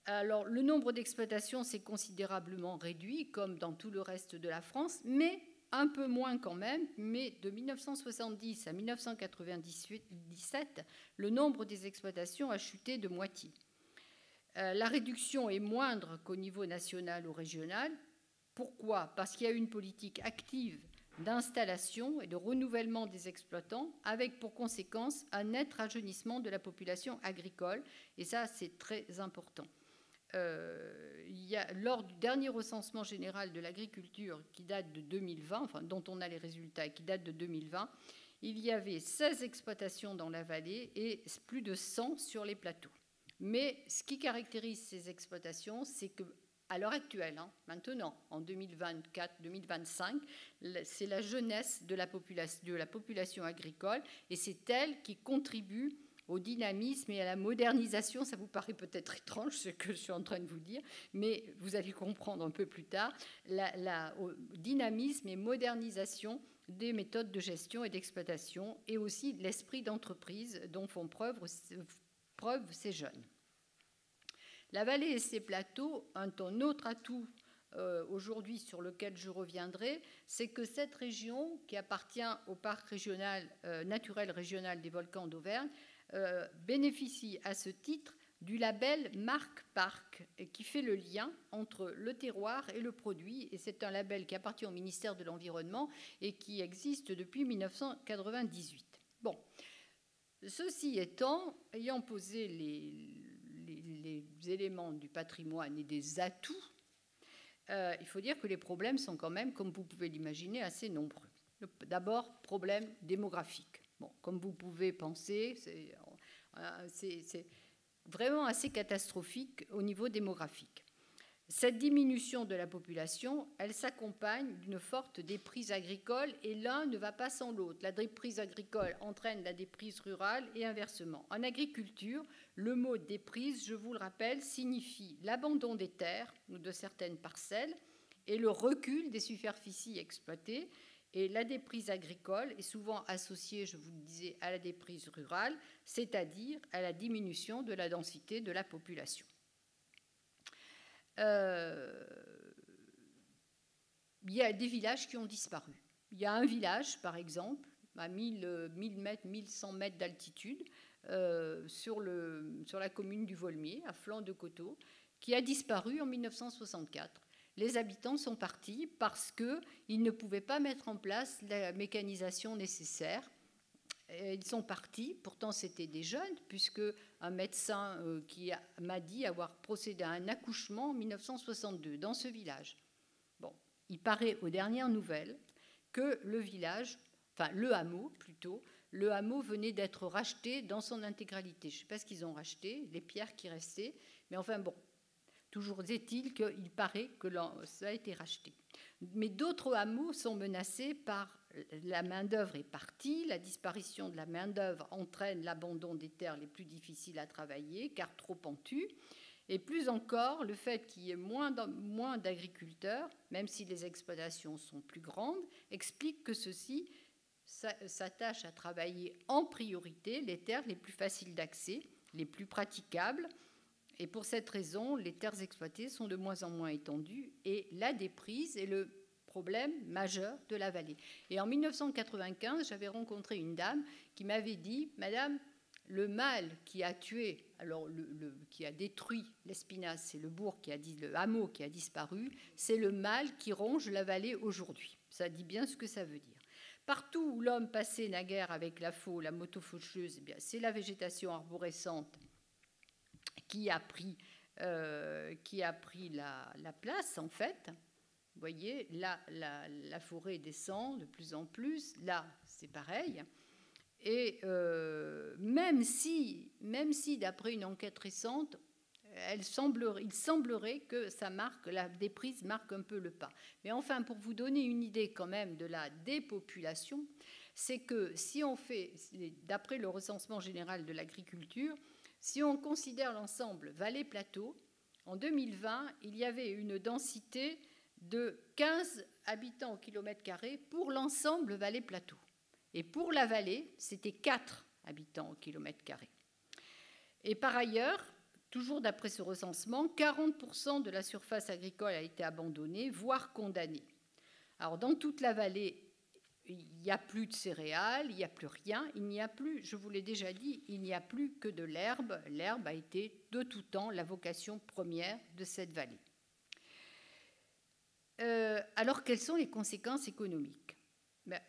Alors, le nombre d'exploitations s'est considérablement réduit, comme dans tout le reste de la France, mais un peu moins quand même. Mais de 1970 à 1997, le nombre des exploitations a chuté de moitié. La réduction est moindre qu'au niveau national ou régional. Pourquoi ? Parce qu'il y a une politique active d'installation et de renouvellement des exploitants, avec pour conséquence un net rajeunissement de la population agricole. Et ça, c'est très important. Lors du dernier recensement général de l'agriculture qui date de 2020, enfin, dont on a les résultats et qui date de 2020, il y avait 16 exploitations dans la vallée et plus de 100 sur les plateaux. Mais ce qui caractérise ces exploitations, c'est que à l'heure actuelle, maintenant, en 2024-2025, c'est la jeunesse de la population agricole et c'est elle qui contribue au dynamisme et à la modernisation. Ça vous paraît peut-être étrange ce que je suis en train de vous dire, mais vous allez comprendre un peu plus tard, au dynamisme et modernisation des méthodes de gestion et d'exploitation et aussi l'esprit d'entreprise dont font preuve ces jeunes. La vallée et ses plateaux, un autre atout aujourd'hui sur lequel je reviendrai, c'est que cette région, qui appartient au parc naturel régional des volcans d'Auvergne, bénéficie à ce titre du label Marque Parc, qui fait le lien entre le terroir et le produit. Et c'est un label qui appartient au ministère de l'Environnement et qui existe depuis 1998. Bon, ceci étant, ayant posé les éléments du patrimoine et des atouts, il faut dire que les problèmes sont quand même, comme vous pouvez l'imaginer, assez nombreux. D'abord, problème démographique. Bon, comme vous pouvez penser, c'est vraiment assez catastrophique au niveau démographique. Cette diminution de la population, elle s'accompagne d'une forte déprise agricole et l'un ne va pas sans l'autre. La déprise agricole entraîne la déprise rurale et inversement. En agriculture, le mot déprise, je vous le rappelle, signifie l'abandon des terres ou de certaines parcelles et le recul des superficies exploitées. Et la déprise agricole est souvent associée, je vous le disais, à la déprise rurale, c'est-à-dire à la diminution de la densité de la population. Il y a des villages qui ont disparu. Il y a un village, par exemple, à 1000 mètres, 1100 mètres d'altitude, sur la commune du Volmier, à flanc de coteau, qui a disparu en 1964. Les habitants sont partis parce qu'ils ne pouvaient pas mettre en place la mécanisation nécessaire. Ils sont partis, pourtant c'était des jeunes, puisque un médecin qui m'a dit avoir procédé à un accouchement en 1962 dans ce village. Bon, il paraît aux dernières nouvelles que le village, enfin le hameau plutôt, le hameau venait d'être racheté dans son intégralité. Je ne sais pas ce qu'ils ont racheté, les pierres qui restaient, mais enfin bon, toujours est-il qu'il paraît que ça a été racheté. Mais d'autres hameaux sont menacés par la main-d'œuvre est partie, la disparition de la main-d'œuvre entraîne l'abandon des terres les plus difficiles à travailler, car trop pentues, et plus encore, le fait qu'il y ait moins d'agriculteurs, même si les exploitations sont plus grandes, explique que ceux-ci s'attachent à travailler en priorité les terres les plus faciles d'accès, les plus praticables, et pour cette raison, les terres exploitées sont de moins en moins étendues, et la déprise est le problème majeur de la vallée. Et en 1995, j'avais rencontré une dame qui m'avait dit « Madame, le mâle qui a tué, alors qui a détruit l'Espinasse, c'est le hameau qui a disparu, c'est le mâle qui ronge la vallée aujourd'hui. » Ça dit bien ce que ça veut dire. Partout où l'homme passait naguère avec la faux, la moto faucheuse, eh bien, c'est la végétation arborescente qui a pris la place, en fait. Vous voyez, là, la forêt descend de plus en plus. Là, c'est pareil. Et même si, d'après une enquête récente, il semblerait que la déprise marque un peu le pas. Mais enfin, pour vous donner une idée quand même de la dépopulation, c'est que si on fait, d'après le recensement général de l'agriculture, si on considère l'ensemble vallée-plateau, en 2020, il y avait une densité de 15 habitants au kilomètre carré pour l'ensemble vallée-plateau. Et pour la vallée, c'était 4 habitants au kilomètre carré. Et par ailleurs, toujours d'après ce recensement, 40% de la surface agricole a été abandonnée, voire condamnée. Alors, dans toute la vallée, il n'y a plus de céréales, il n'y a plus rien, il n'y a plus, je vous l'ai déjà dit, il n'y a plus que de l'herbe. L'herbe a été de tout temps la vocation première de cette vallée. Alors, quelles sont les conséquences économiques ?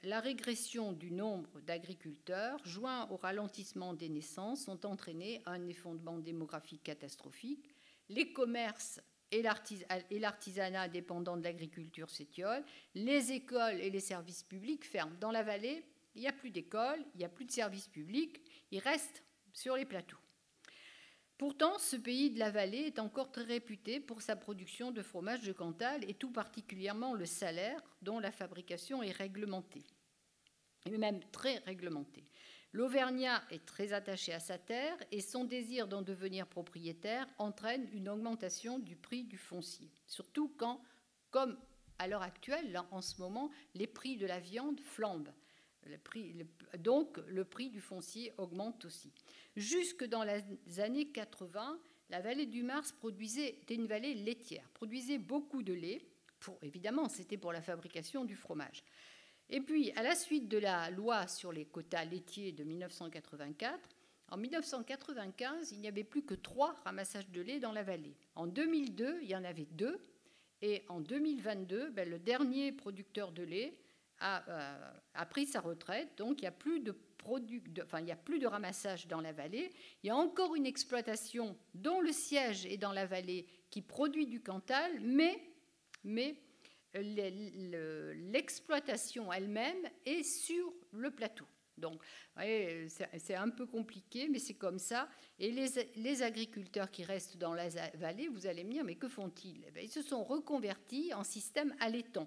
La régression du nombre d'agriculteurs, joint au ralentissement des naissances, ont entraîné un effondrement démographique catastrophique. Les commerces et l'artisanat dépendant de l'agriculture s'étiolent. Les écoles et les services publics ferment. Dans la vallée, il n'y a plus d'écoles, il n'y a plus de services publics, ils restent sur les plateaux. Pourtant, ce pays de la vallée est encore très réputé pour sa production de fromage de Cantal et tout particulièrement le Salers, dont la fabrication est réglementée, et même très réglementée. L'Auvergnat est très attaché à sa terre et son désir d'en devenir propriétaire entraîne une augmentation du prix du foncier. Surtout quand, comme à l'heure actuelle, là, en ce moment, les prix de la viande flambent. Donc, le prix du foncier augmente aussi. Jusque dans les années 80, la vallée du Mars était une vallée laitière, produisait beaucoup de lait. Évidemment, c'était pour la fabrication du fromage. Et puis, à la suite de la loi sur les quotas laitiers de 1984, en 1995, il n'y avait plus que 3 ramassages de lait dans la vallée. En 2002, il y en avait 2. Et en 2022, le dernier producteur de lait a pris sa retraite. Donc, il n'y a plus de ramassage dans la vallée. Il y a encore une exploitation dont le siège est dans la vallée qui produit du Cantal, mais l'exploitation elle-même est sur le plateau. Donc, c'est un peu compliqué, mais c'est comme ça. Et les agriculteurs qui restent dans la vallée, vous allez me dire, mais que font-ils ? Ils se sont reconvertis en système allaitant.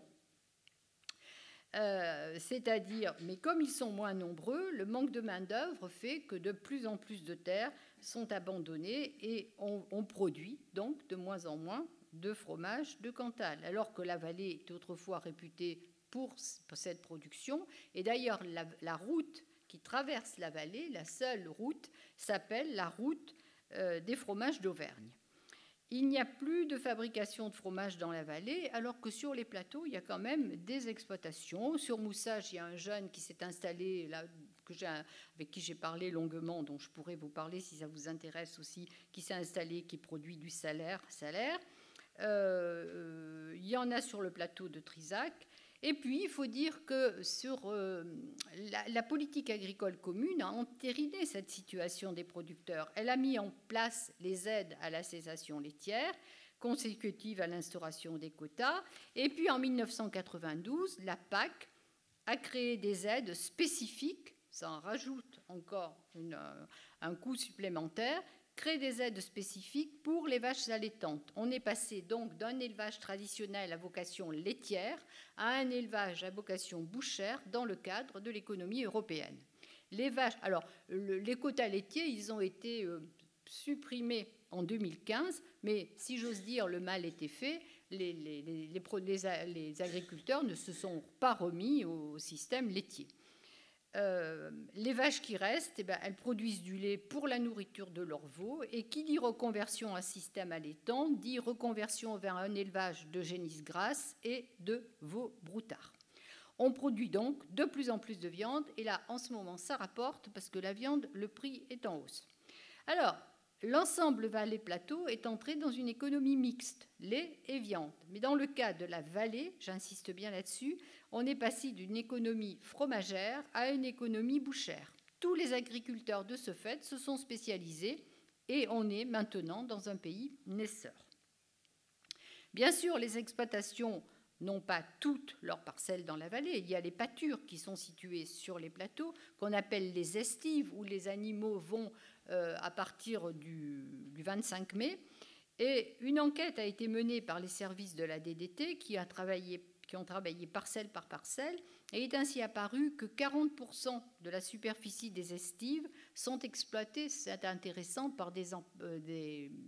C'est-à-dire, mais comme ils sont moins nombreux, le manque de main-d'œuvre fait que de plus en plus de terres sont abandonnées et on produit donc de moins en moins de fromage de Cantal, alors que la vallée était autrefois réputée pour cette production. Et d'ailleurs, la route qui traverse la vallée, la seule route, s'appelle la route des fromages d'Auvergne. Il n'y a plus de fabrication de fromage dans la vallée, alors que sur les plateaux, il y a quand même des exploitations. Sur Moussage, il y a un jeune qui s'est installé, là, avec qui j'ai parlé longuement, dont je pourrais vous parler si ça vous intéresse aussi, qui s'est installé, qui produit du Salers. Il y en a sur le plateau de Trizac. Et puis, il faut dire que sur la politique agricole commune a entériné cette situation des producteurs. Elle a mis en place les aides à la cessation laitière, consécutives à l'instauration des quotas. Et puis, en 1992, la PAC a créé des aides spécifiques, ça en rajoute encore un coût supplémentaire, crée des aides spécifiques pour les vaches allaitantes. On est passé donc d'un élevage traditionnel à vocation laitière à un élevage à vocation bouchère dans le cadre de l'économie européenne. Les quotas laitiers, ils ont été supprimés en 2015, mais si j'ose dire, le mal était fait. Les agriculteurs ne se sont pas remis au système laitier. Les vaches qui restent, elles produisent du lait pour la nourriture de leurs veaux, et qui dit reconversion à système allaitant dit reconversion vers un élevage de génisses grasses et de veaux broutards. On produit donc de plus en plus de viande, et là, en ce moment, ça rapporte, parce que la viande, le prix est en hausse. Alors, l'ensemble vallée-plateau est entré dans une économie mixte, lait et viande. Mais dans le cas de la vallée, j'insiste bien là-dessus, on est passé d'une économie fromagère à une économie bouchère. Tous les agriculteurs de ce fait se sont spécialisés et on est maintenant dans un pays naisseur. Bien sûr, les exploitations n'ont pas toutes leurs parcelles dans la vallée. Il y a les pâtures qui sont situées sur les plateaux, qu'on appelle les estives, où les animaux vont à partir du 25 mai. Et une enquête a été menée par les services de la DDT qui ont travaillé parcelle par parcelle, et il est ainsi apparu que 40% de la superficie des estives sont exploitées, c'est intéressant, par des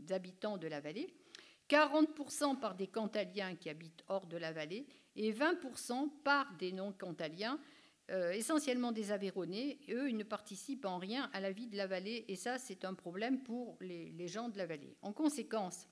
habitants de la vallée, 40% par des Cantaliens qui habitent hors de la vallée, et 20% par des non-Cantaliens essentiellement des Aveyronnais. Eux, ils ne participent en rien à la vie de la vallée, et ça, c'est un problème pour les gens de la vallée. En conséquence,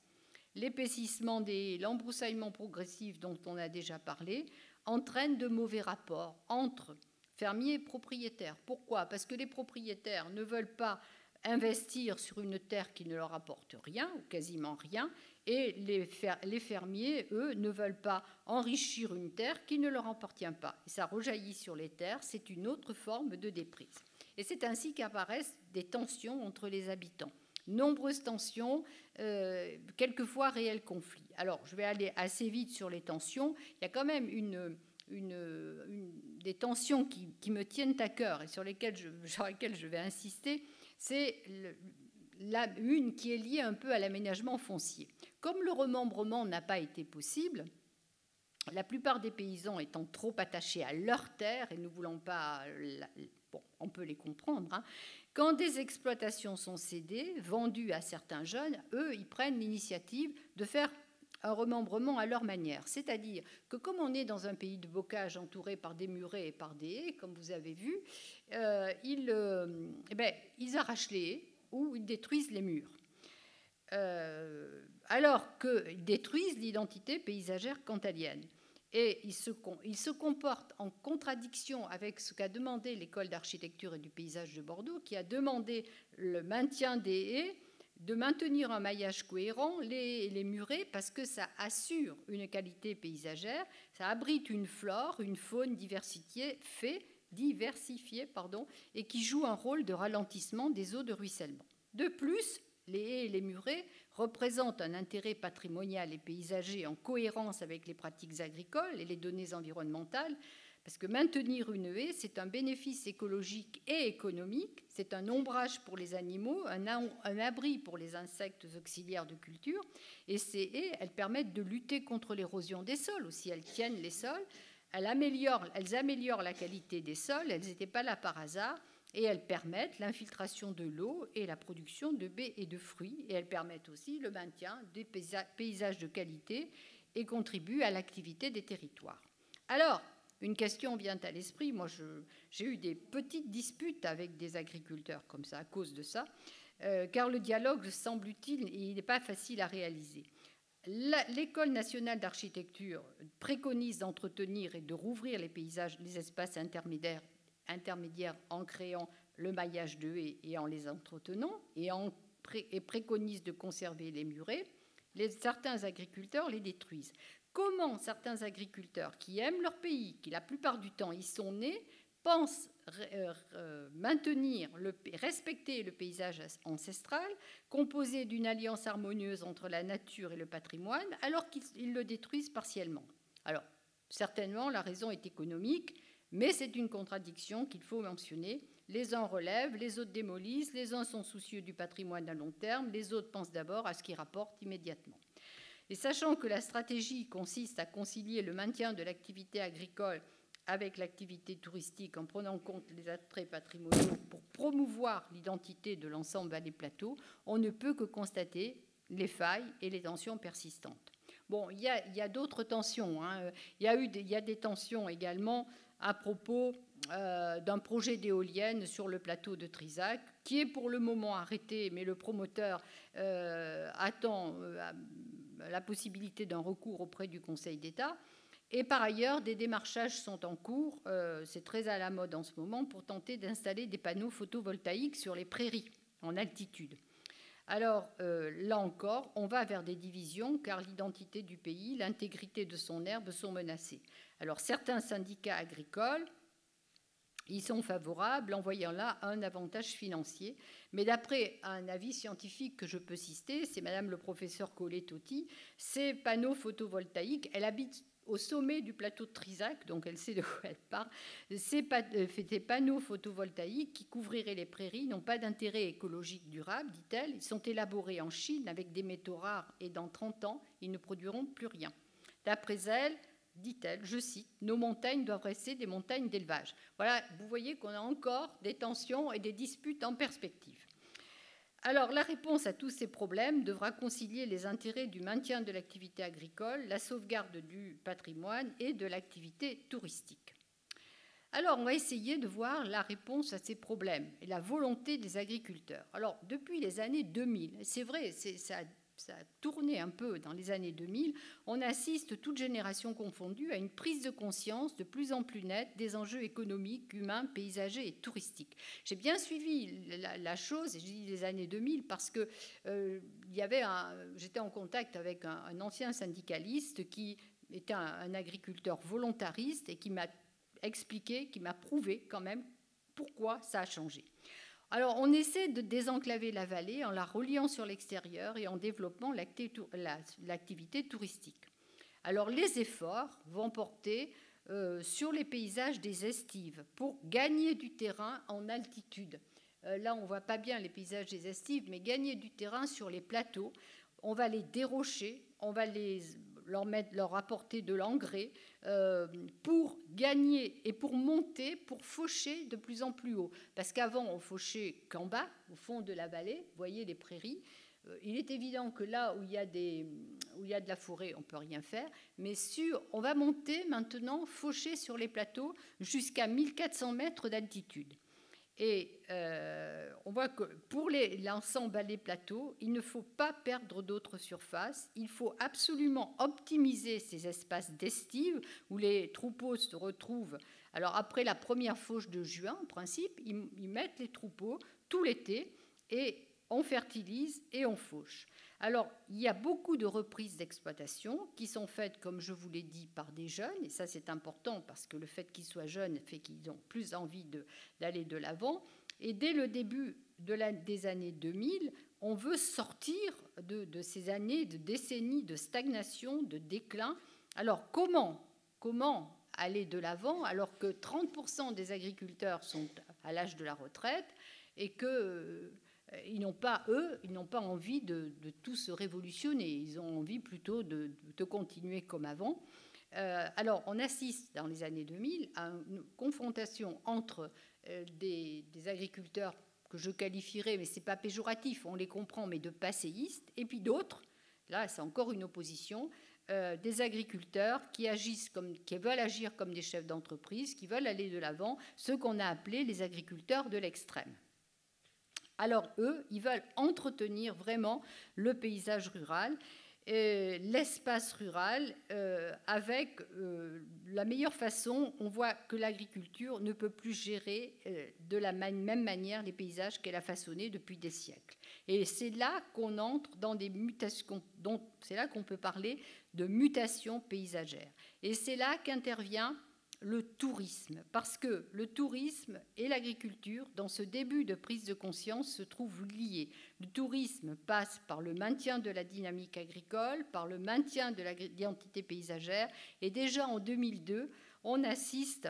l'épaississement l'embroussaillement progressif dont on a déjà parlé entraîne de mauvais rapports entre fermiers et propriétaires. Pourquoi? Parce que les propriétaires ne veulent pas investir sur une terre qui ne leur apporte rien, ou quasiment rien, et les fermiers, eux, ne veulent pas enrichir une terre qui ne leur appartient pas. Et ça rejaillit sur les terres, c'est une autre forme de déprise. Et c'est ainsi qu'apparaissent des tensions entre les habitants. Nombreuses tensions, quelquefois réels conflits. Alors, je vais aller assez vite sur les tensions. Il y a quand même des tensions qui me tiennent à cœur et sur lesquelles je vais insister. C'est une qui est liée un peu à l'aménagement foncier. Comme le remembrement n'a pas été possible, la plupart des paysans étant trop attachés à leur terre et ne voulant pas... Bon, on peut les comprendre. Hein. Quand des exploitations sont cédées, vendues à certains jeunes, eux, ils prennent l'initiative de faire un remembrement à leur manière. C'est-à-dire que comme on est dans un pays de bocage entouré par des murets et par des haies, comme vous avez vu, ils arrachent les haies ou ils détruisent les murs. Alors qu'ils détruisent l'identité paysagère cantalienne. Et ils se comportent en contradiction avec ce qu'a demandé l'École d'architecture et du paysage de Bordeaux, qui a demandé le maintien des haies, de maintenir un maillage cohérent, les murets, parce que ça assure une qualité paysagère, ça abrite une flore, une faune diversifiée, et qui joue un rôle de ralentissement des eaux de ruissellement. De plus, les haies et les murets représentent un intérêt patrimonial et paysager en cohérence avec les pratiques agricoles et les données environnementales, parce que maintenir une haie, c'est un bénéfice écologique et économique, c'est un ombrage pour les animaux, un abri pour les insectes auxiliaires de culture, et ces haies, elles permettent de lutter contre l'érosion des sols aussi, elles tiennent les sols, elles améliorent la qualité des sols, elles n'étaient pas là par hasard, et elles permettent l'infiltration de l'eau et la production de baies et de fruits, et elles permettent aussi le maintien des paysages de qualité et contribuent à l'activité des territoires. Alors, une question vient à l'esprit. Moi, j'ai eu des petites disputes avec des agriculteurs comme ça, à cause de ça, car le dialogue, semble-t-il, il n'est pas facile à réaliser. L'École nationale d'architecture préconise d'entretenir et de rouvrir les espaces intermédiaires en créant le maillage de haies et en les entretenant, et préconise de conserver les murets. Certains agriculteurs les détruisent. Comment certains agriculteurs qui aiment leur pays, qui la plupart du temps y sont nés, pensent respecter le paysage ancestral, composé d'une alliance harmonieuse entre la nature et le patrimoine, alors qu'ils le détruisent partiellement? Alors, certainement, la raison est économique, mais c'est une contradiction qu'il faut mentionner. Les uns relèvent, les autres démolissent, les uns sont soucieux du patrimoine à long terme, les autres pensent d'abord à ce qui rapporte immédiatement. Et sachant que la stratégie consiste à concilier le maintien de l'activité agricole avec l'activité touristique en prenant en compte les attraits patrimoniaux pour promouvoir l'identité de l'ensemble vallée-plateau, on ne peut que constater les failles et les tensions persistantes. Bon, il y a d'autres tensions. Hein. Il y a des tensions également à propos d'un projet d'éolienne sur le plateau de Trizac, qui est pour le moment arrêté, mais le promoteur attend la possibilité d'un recours auprès du Conseil d'État. Et par ailleurs, des démarchages sont en cours, c'est très à la mode en ce moment, pour tenter d'installer des panneaux photovoltaïques sur les prairies en altitude. Alors, là encore, on va vers des divisions, car l'identité du pays, l'intégrité de son herbe sont menacées. Alors, certains syndicats agricoles y sont favorables, en voyant là un avantage financier. Mais d'après un avis scientifique que je peux citer, c'est Madame le professeur Collet-Totti, ces panneaux photovoltaïques, elle habite au sommet du plateau de Trizac, donc elle sait de quoi elle parle. Ces panneaux photovoltaïques qui couvriraient les prairies n'ont pas d'intérêt écologique durable, dit-elle. Ils sont élaborés en Chine avec des métaux rares et dans 30 ans, ils ne produiront plus rien. D'après elle, dit-elle, je cite, « Nos montagnes doivent rester des montagnes d'élevage ». Voilà, vous voyez qu'on a encore des tensions et des disputes en perspective. Alors, la réponse à tous ces problèmes devra concilier les intérêts du maintien de l'activité agricole, la sauvegarde du patrimoine et de l'activité touristique. Alors, on va essayer de voir la réponse à ces problèmes et la volonté des agriculteurs. Alors, depuis les années 2000, c'est vrai, ça a tourné un peu dans les années 2000, on assiste, toute génération confondue, à une prise de conscience de plus en plus nette des enjeux économiques, humains, paysagers et touristiques. J'ai bien suivi la chose, et je dis les années 2000 parce que j'étais en contact avec un ancien syndicaliste qui était un agriculteur volontariste et qui m'a expliqué, qui m'a prouvé quand même pourquoi ça a changé. Alors, on essaie de désenclaver la vallée en la reliant sur l'extérieur et en développant l'activité touristique. Alors, les efforts vont porter sur les paysages des estives pour gagner du terrain en altitude. Là, on ne voit pas bien les paysages des estives, mais gagner du terrain sur les plateaux. On va les dérocher, on va leur apporter de l'engrais pour gagner et pour monter, pour faucher de plus en plus haut. Parce qu'avant, on fauchait qu'en bas, au fond de la vallée, vous voyez les prairies. Il est évident que là où il y a de la forêt, on ne peut rien faire. Mais on va monter maintenant, faucher sur les plateaux jusqu'à 1400 mètres d'altitude. Et on voit que pour l'ensemble des plateaux, il ne faut pas perdre d'autres surfaces. Il faut absolument optimiser ces espaces d'estive où les troupeaux se retrouvent. Alors après la première fauche de juin, en principe, ils mettent les troupeaux tout l'été et on fertilise et on fauche. Alors, il y a beaucoup de reprises d'exploitation qui sont faites, comme je vous l'ai dit, par des jeunes. Et ça, c'est important parce que le fait qu'ils soient jeunes fait qu'ils ont plus envie d'aller de l'avant. Et dès le début des années 2000, on veut sortir de ces années, de décennies de stagnation, de déclin. Alors, comment aller de l'avant alors que 30% des agriculteurs sont à l'âge de la retraite et que... ils n'ont pas envie de tout se révolutionner. Ils ont envie plutôt de continuer comme avant. Alors, on assiste dans les années 2000 à une confrontation entre des agriculteurs que je qualifierais, mais ce n'est pas péjoratif, on les comprend, mais de passéistes, et puis d'autres, là c'est encore une opposition, des agriculteurs qui veulent agir comme des chefs d'entreprise, qui veulent aller de l'avant, ceux qu'on a appelés les agriculteurs de l'extrême. Alors, eux, ils veulent entretenir vraiment le paysage rural, l'espace rural, avec la meilleure façon. On voit que l'agriculture ne peut plus gérer de la même manière les paysages qu'elle a façonnés depuis des siècles. Et c'est là qu'on entre dans des mutations, c'est là qu'on peut parler de mutations paysagères. Et c'est là qu'intervient le tourisme, parce que le tourisme et l'agriculture, dans ce début de prise de conscience, se trouvent liés. Le tourisme passe par le maintien de la dynamique agricole, par le maintien de l'identité paysagère, et déjà en 2002, on assiste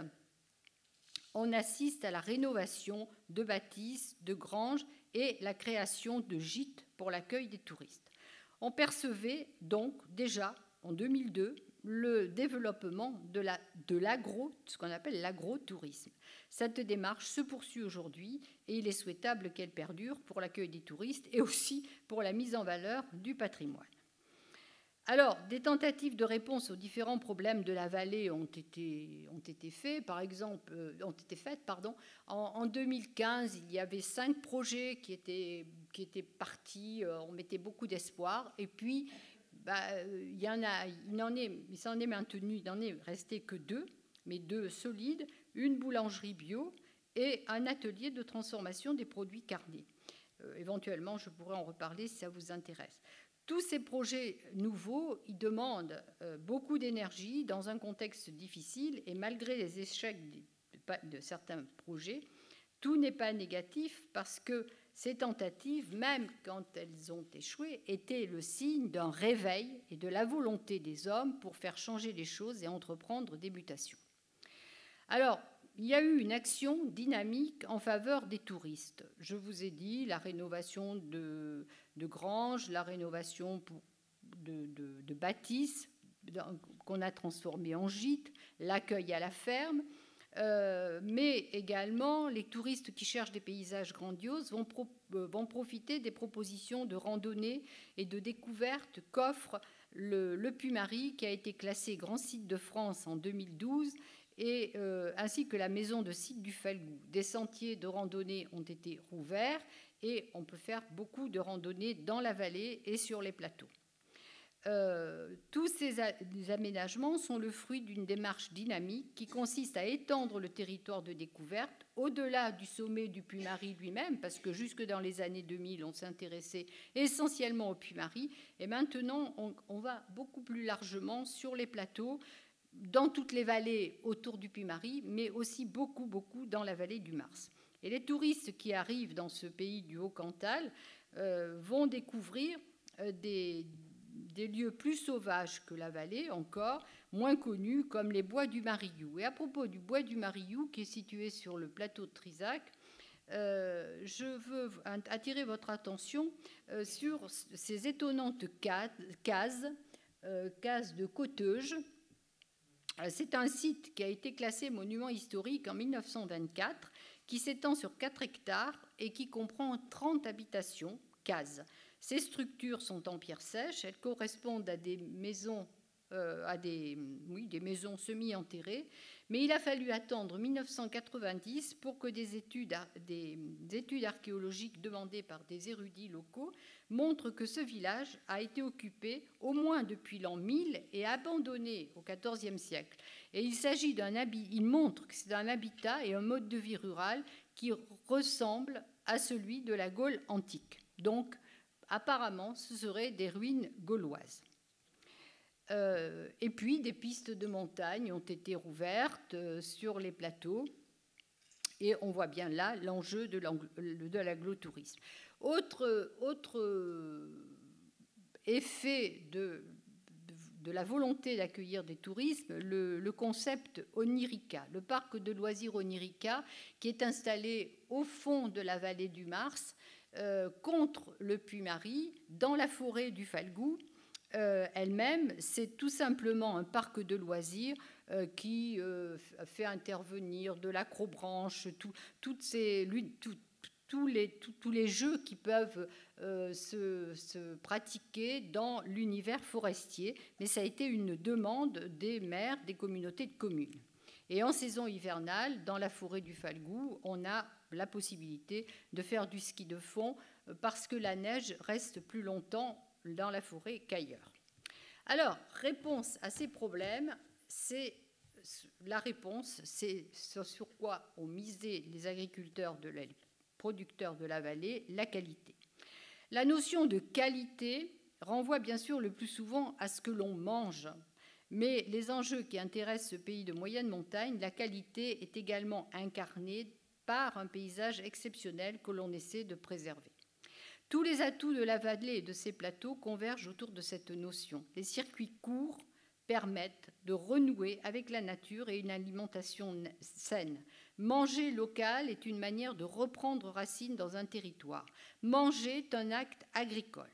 à la rénovation de bâtisses, de granges et la création de gîtes pour l'accueil des touristes. On percevait donc déjà en 2002 le développement de ce qu'on appelle l'agrotourisme. Cette démarche se poursuit aujourd'hui et il est souhaitable qu'elle perdure pour l'accueil des touristes et aussi pour la mise en valeur du patrimoine. Alors, des tentatives de réponse aux différents problèmes de la vallée ont été faites. Par exemple, en 2015, il y avait 5 projets qui étaient partis. On mettait beaucoup d'espoir. Et puis, il n'en est resté que 2, mais 2 solides, une boulangerie bio et un atelier de transformation des produits carnés. Éventuellement, je pourrais en reparler si ça vous intéresse. Tous ces projets nouveaux, ils demandent beaucoup d'énergie dans un contexte difficile et malgré les échecs de certains projets, tout n'est pas négatif parce que ces tentatives, même quand elles ont échoué, étaient le signe d'un réveil et de la volonté des hommes pour faire changer les choses et entreprendre des mutations. Alors, il y a eu une action dynamique en faveur des touristes. Je vous ai dit la rénovation de granges, la rénovation de bâtisses qu'on a transformées en gîtes, l'accueil à la ferme, mais également les touristes qui cherchent des paysages grandioses vont profiter des propositions de randonnée et de découverte qu'offre le Puy-Marie, qui a été classé grand site de France en 2012 ainsi que la maison de site du Falgou. Des sentiers de randonnée ont été rouverts et on peut faire beaucoup de randonnées dans la vallée et sur les plateaux. Tous ces aménagements sont le fruit d'une démarche dynamique qui consiste à étendre le territoire de découverte au-delà du sommet du Puy-Marie lui-même, parce que jusque dans les années 2000, on s'intéressait essentiellement au Puy-Marie, et maintenant on va beaucoup plus largement sur les plateaux, dans toutes les vallées autour du Puy-Marie, mais aussi beaucoup dans la vallée du Mars. Et les touristes qui arrivent dans ce pays du Haut-Cantal vont découvrir des lieux plus sauvages que la vallée, encore moins connus, comme les bois du Marillou. Et à propos du bois du Marillou, qui est situé sur le plateau de Trizac, je veux attirer votre attention sur ces étonnantes cases de Coteuge. C'est un site qui a été classé monument historique en 1924, qui s'étend sur 4 hectares et qui comprend 30 habitations, cases. Ces structures sont en pierre sèche, elles correspondent à des maisons, des maisons semi-enterrées, mais il a fallu attendre 1990 pour que des études archéologiques demandées par des érudits locaux montrent que ce village a été occupé au moins depuis l'an 1000 et abandonné au XIVe siècle. Et il montre que c'est un habitat et un mode de vie rural qui ressemble à celui de la Gaule antique. Donc, apparemment, ce seraient des ruines gauloises. Et puis, des pistes de montagne ont été rouvertes sur les plateaux. Et on voit bien là l'enjeu de l'agrotourisme. Autre effet de la volonté d'accueillir des touristes, le concept Onirica, le parc de loisirs Onirica, qui est installé au fond de la vallée du Mars, contre le Puy-Marie, dans la forêt du Falgou elle-même. C'est tout simplement un parc de loisirs qui fait intervenir de l'acrobranche, tous les jeux qui peuvent se pratiquer dans l'univers forestier, mais ça a été une demande des maires des communautés de communes. Et en saison hivernale, dans la forêt du Falgou, on a la possibilité de faire du ski de fond parce que la neige reste plus longtemps dans la forêt qu'ailleurs. Alors, réponse à ces problèmes, c'est ce sur quoi ont misé les agriculteurs, les producteurs de la vallée, la qualité. La notion de qualité renvoie bien sûr le plus souvent à ce que l'on mange. Mais les enjeux qui intéressent ce pays de moyenne montagne, la qualité est également incarnée par un paysage exceptionnel que l'on essaie de préserver. Tous les atouts de la vallée et de ses plateaux convergent autour de cette notion. Les circuits courts permettent de renouer avec la nature et une alimentation saine. Manger local est une manière de reprendre racine dans un territoire. Manger est un acte agricole.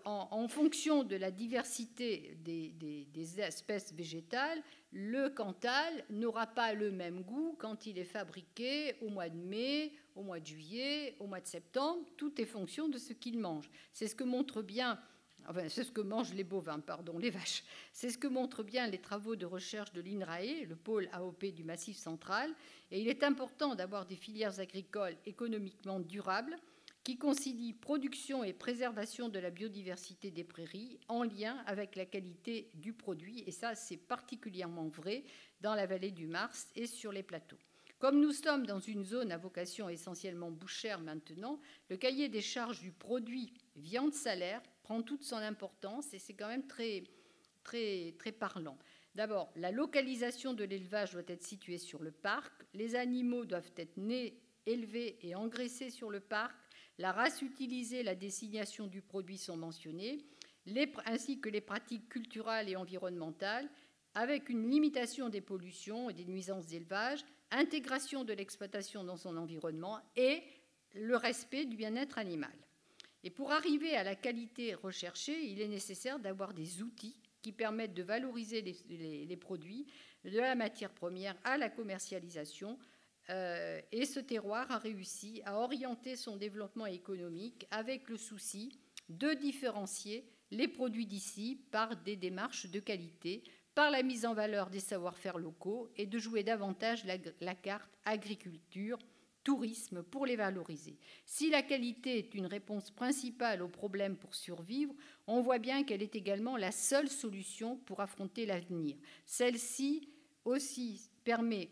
En fonction de la diversité des espèces végétales, le Cantal n'aura pas le même goût quand il est fabriqué au mois de mai, au mois de juillet, au mois de septembre. Tout est fonction de ce qu'il mange. C'est ce que montre bien, c'est ce que mangent les bovins, pardon, les vaches. C'est ce que montrent bien les travaux de recherche de l'INRAE, le pôle AOP du Massif central. Et il est important d'avoir des filières agricoles économiquement durables qui concilie production et préservation de la biodiversité des prairies en lien avec la qualité du produit. Et ça, c'est particulièrement vrai dans la vallée du Mars et sur les plateaux. Comme nous sommes dans une zone à vocation essentiellement bouchère maintenant, le cahier des charges du produit viande salaire prend toute son importance et c'est quand même très, très, très parlant. D'abord, la localisation de l'élevage doit être située sur le parc. Les animaux doivent être nés, élevés et engraissés sur le parc. La race utilisée, la désignation du produit sont mentionnées, ainsi que les pratiques culturelles et environnementales, avec une limitation des pollutions et des nuisances d'élevage, intégration de l'exploitation dans son environnement et le respect du bien-être animal. Et pour arriver à la qualité recherchée, il est nécessaire d'avoir des outils qui permettent de valoriser les produits, de la matière première à la commercialisation. Et ce terroir a réussi à orienter son développement économique avec le souci de différencier les produits d'ici par des démarches de qualité, par la mise en valeur des savoir-faire locaux et de jouer davantage la carte agriculture, tourisme pour les valoriser. Si la qualité est une réponse principale aux problèmes pour survivre, on voit bien qu'elle est également la seule solution pour affronter l'avenir. Celle-ci aussi permet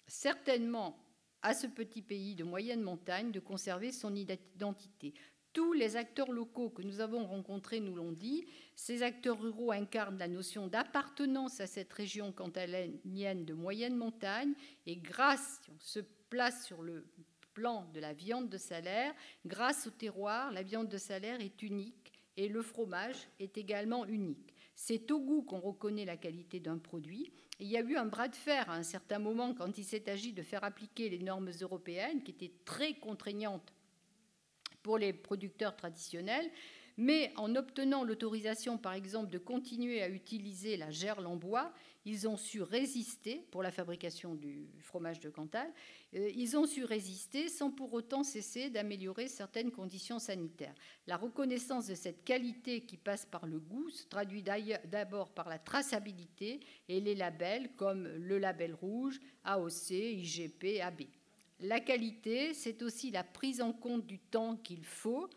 certainement à ce petit pays de moyenne montagne de conserver son identité. Tous les acteurs locaux que nous avons rencontrés nous l'ont dit. Ces acteurs ruraux incarnent la notion d'appartenance à cette région cantalanienne de moyenne montagne et grâce, si on se place sur le plan de la viande de Salers, grâce au terroir, la viande de Salers est unique et le fromage est également unique. C'est au goût qu'on reconnaît la qualité d'un produit. Il y a eu un bras de fer à un certain moment quand il s'est agi de faire appliquer les normes européennes qui étaient très contraignantes pour les producteurs traditionnels, mais en obtenant l'autorisation, par exemple, de continuer à utiliser la gerle en bois, ils ont su résister, pour la fabrication du fromage de Cantal, ils ont su résister sans pour autant cesser d'améliorer certaines conditions sanitaires. La reconnaissance de cette qualité qui passe par le goût se traduit d'abord par la traçabilité et les labels comme le label rouge, AOC, IGP, AB. La qualité, c'est aussi la prise en compte du temps qu'il faut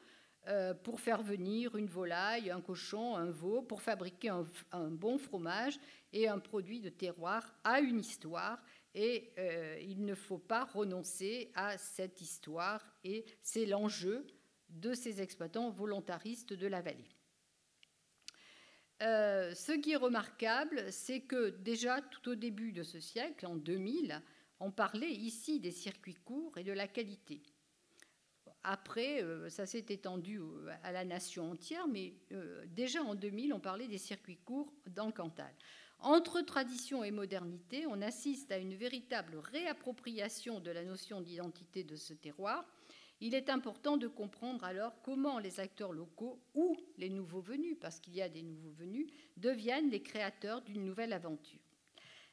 pour faire venir une volaille, un cochon, un veau, pour fabriquer un bon fromage et un produit de terroir a une histoire et il ne faut pas renoncer à cette histoire et c'est l'enjeu de ces exploitants volontaristes de la vallée. Ce qui est remarquable, c'est que déjà tout au début de ce siècle, en 2000, on parlait ici des circuits courts et de la qualité. Après, ça s'est étendu à la nation entière, mais déjà en 2000, on parlait des circuits courts dans le Cantal. Entre tradition et modernité, on assiste à une véritable réappropriation de la notion d'identité de ce terroir. Il est important de comprendre alors comment les acteurs locaux ou les nouveaux venus, parce qu'il y a des nouveaux venus, deviennent les créateurs d'une nouvelle aventure.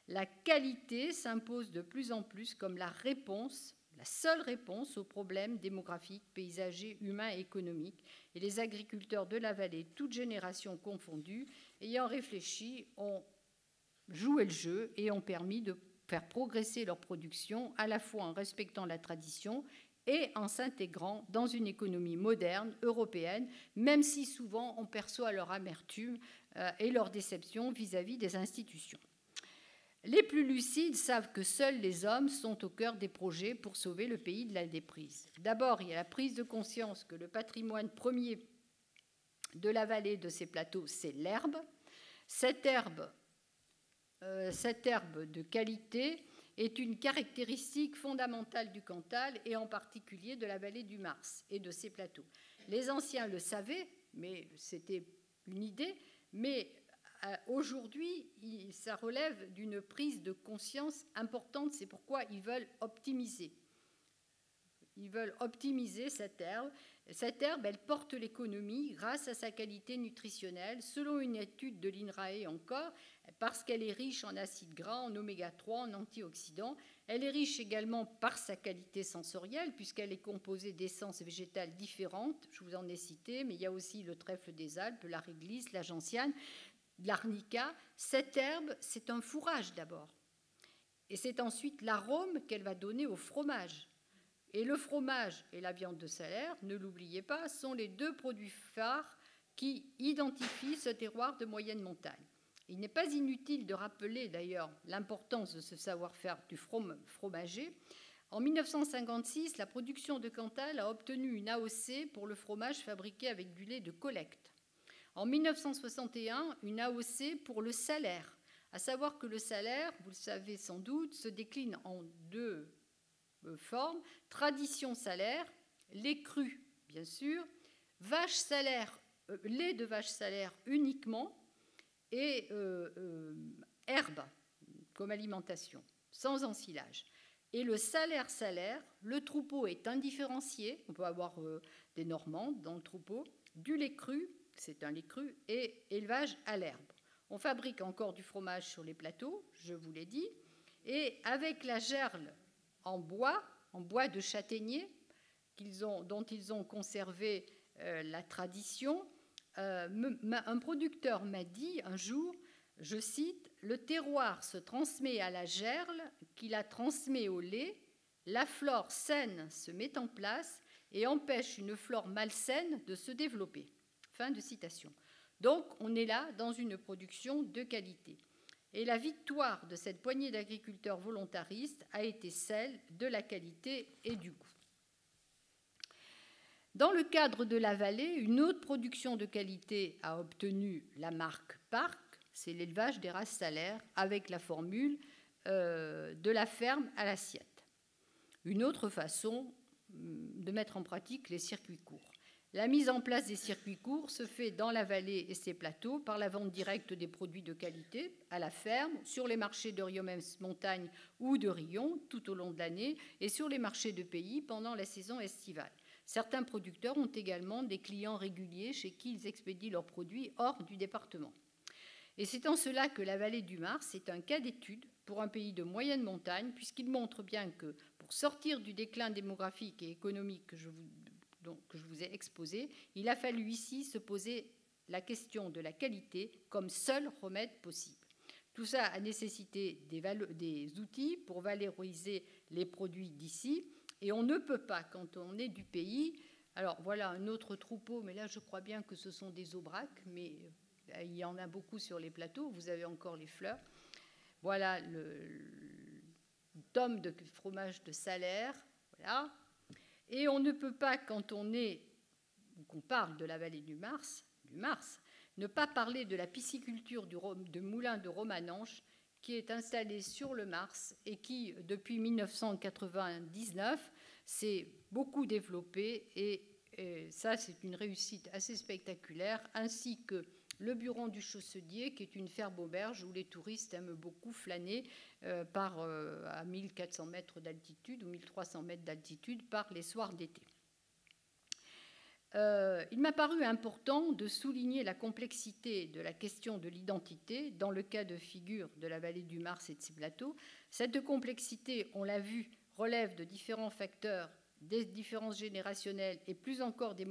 La qualité s'impose de plus en plus comme la réponse, la seule réponse aux problèmes démographiques, paysagers, humains et économiques. Et les agriculteurs de la vallée, toutes générations confondues, ayant réfléchi, ont joué le jeu et ont permis de faire progresser leur production à la fois en respectant la tradition et en s'intégrant dans une économie moderne, européenne, même si souvent on perçoit leur amertume et leur déception vis-à-vis des institutions. Les plus lucides savent que seuls les hommes sont au cœur des projets pour sauver le pays de la déprise. D'abord, il y a la prise de conscience que le patrimoine premier de la vallée de ces plateaux, c'est l'herbe. Cette herbe de qualité est une caractéristique fondamentale du Cantal et en particulier de la vallée du Mars et de ses plateaux. Les anciens le savaient, mais c'était une idée, mais aujourd'hui, ça relève d'une prise de conscience importante, c'est pourquoi ils veulent optimiser. Ils veulent optimiser cette herbe. Cette herbe, elle porte l'économie grâce à sa qualité nutritionnelle, selon une étude de l'INRAE encore, parce qu'elle est riche en acides gras, en oméga 3, en antioxydants. Elle est riche également par sa qualité sensorielle, puisqu'elle est composée d'essences végétales différentes. Je vous en ai cité, mais il y a aussi le trèfle des Alpes, la réglisse, la gentiane, l'arnica. Cette herbe, c'est un fourrage d'abord. Et c'est ensuite l'arôme qu'elle va donner au fromage. Et le fromage et la viande de Salers, ne l'oubliez pas, sont les deux produits phares qui identifient ce terroir de moyenne montagne. Il n'est pas inutile de rappeler d'ailleurs l'importance de ce savoir-faire du fromager. En 1956, la production de Cantal a obtenu une AOC pour le fromage fabriqué avec du lait de collecte. En 1961, une AOC pour le Salers. À savoir que le Salers, vous le savez sans doute, se décline en deux formes. Tradition Salers, lait cru, bien sûr, vache Salers, lait de vache Salers uniquement, et herbe comme alimentation, sans ensilage. Et le Salers, le troupeau est indifférencié, on peut avoir des Normandes dans le troupeau, du lait cru, c'est un lait cru, et élevage à l'herbe. On fabrique encore du fromage sur les plateaux, je vous l'ai dit, et avec la gerle en bois de châtaignier, dont ils ont conservé la tradition, un producteur m'a dit un jour, je cite, le terroir se transmet à la gerle, qui la transmet au lait, la flore saine se met en place et empêche une flore malsaine de se développer. Fin de citation. Donc, on est là dans une production de qualité. Et la victoire de cette poignée d'agriculteurs volontaristes a été celle de la qualité et du goût. Dans le cadre de la vallée, une autre production de qualité a obtenu la marque Parc, c'est l'élevage des races salaires avec la formule de la ferme à l'assiette. Une autre façon de mettre en pratique les circuits courts. La mise en place des circuits courts se fait dans la vallée et ses plateaux par la vente directe des produits de qualité à la ferme, sur les marchés de Riom-Montagne ou de Riom tout au long de l'année et sur les marchés de pays pendant la saison estivale. Certains producteurs ont également des clients réguliers chez qui ils expédient leurs produits hors du département. Et c'est en cela que la vallée du Mars est un cas d'étude pour un pays de moyenne montagne, puisqu'il montre bien que pour sortir du déclin démographique et économique que je vous ai exposé, il a fallu ici se poser la question de la qualité comme seul remède possible. Tout ça a nécessité des outils pour valoriser les produits d'ici, et on ne peut pas, quand on est du pays... Alors voilà un autre troupeau, mais là je crois bien que ce sont des aubracs, mais il y en a beaucoup sur les plateaux, vous avez encore les fleurs. Voilà le tome de fromage de Salaire, voilà. Et on ne peut pas, quand on parle de la vallée du Mars, ne pas parler de la pisciculture de moulin de Romanenche qui est installée sur le Mars et qui, depuis 1999, s'est beaucoup développée et ça, c'est une réussite assez spectaculaire, ainsi que le Buron du Chaussedier, qui est une ferme auberge où les touristes aiment beaucoup flâner à 1400 mètres d'altitude ou 1300 mètres d'altitude par les soirs d'été. Il m'a paru important de souligner la complexité de la question de l'identité dans le cas de figure de la vallée du Mars et de ses plateaux. Cette complexité, on l'a vu, relève de différents facteurs, des différences générationnelles et plus encore des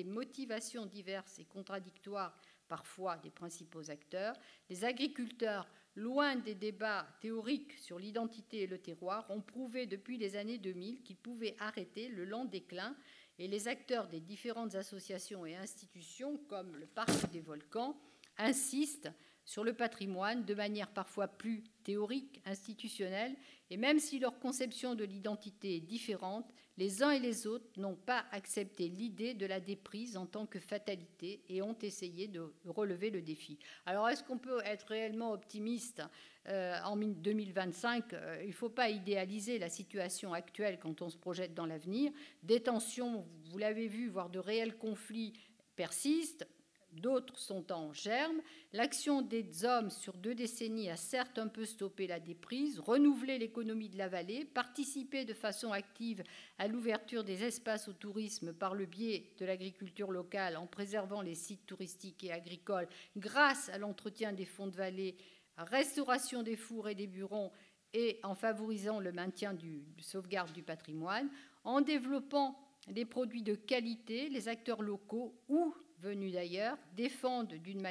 motivations diverses et contradictoires parfois des principaux acteurs. Les agriculteurs, loin des débats théoriques sur l'identité et le terroir, ont prouvé depuis les années 2000 qu'ils pouvaient arrêter le lent déclin, et les acteurs des différentes associations et institutions, comme le Parc des Volcans, insistent sur le patrimoine de manière parfois plus théorique, institutionnelle, et même si leur conception de l'identité est différente, les uns et les autres n'ont pas accepté l'idée de la déprise en tant que fatalité et ont essayé de relever le défi. Alors, est-ce qu'on peut être réellement optimiste en 2025 ? Il ne faut pas idéaliser la situation actuelle quand on se projette dans l'avenir. Des tensions, vous l'avez vu, voire de réels conflits persistent. D'autres sont en germe. L'action des hommes sur 2 décennies a certes un peu stoppé la déprise, renouvelé l'économie de la vallée, participé de façon active à l'ouverture des espaces au tourisme par le biais de l'agriculture locale en préservant les sites touristiques et agricoles grâce à l'entretien des fonds de vallée, à la restauration des fours et des burons et en favorisant le maintien de sauvegarde du patrimoine, en développant des produits de qualité, les acteurs locaux ou venus d'ailleurs défendent d'une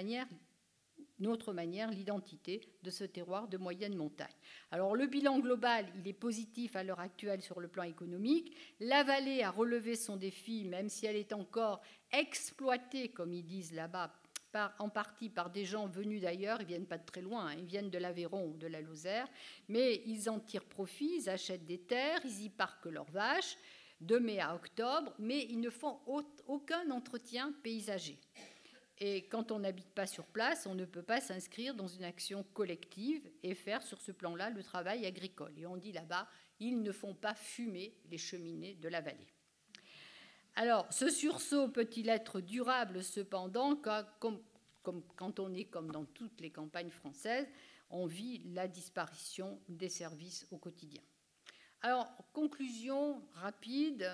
autre manière l'identité de ce terroir de moyenne montagne. Alors le bilan global, il est positif à l'heure actuelle sur le plan économique. La vallée a relevé son défi, même si elle est encore exploitée, comme ils disent là-bas, en partie par des gens venus d'ailleurs, ils ne viennent pas de très loin, ils viennent de l'Aveyron ou de la Lozère, mais ils en tirent profit, ils achètent des terres, ils y parquent leurs vaches, de mai à octobre, mais ils ne font aucun entretien paysager. Et quand on n'habite pas sur place, on ne peut pas s'inscrire dans une action collective et faire sur ce plan-là le travail agricole. Et on dit là-bas, ils ne font pas fumer les cheminées de la vallée. Alors, ce sursaut peut-il être durable cependant, quand on est comme dans toutes les campagnes françaises, on vit la disparition des services au quotidien. Alors, conclusion rapide,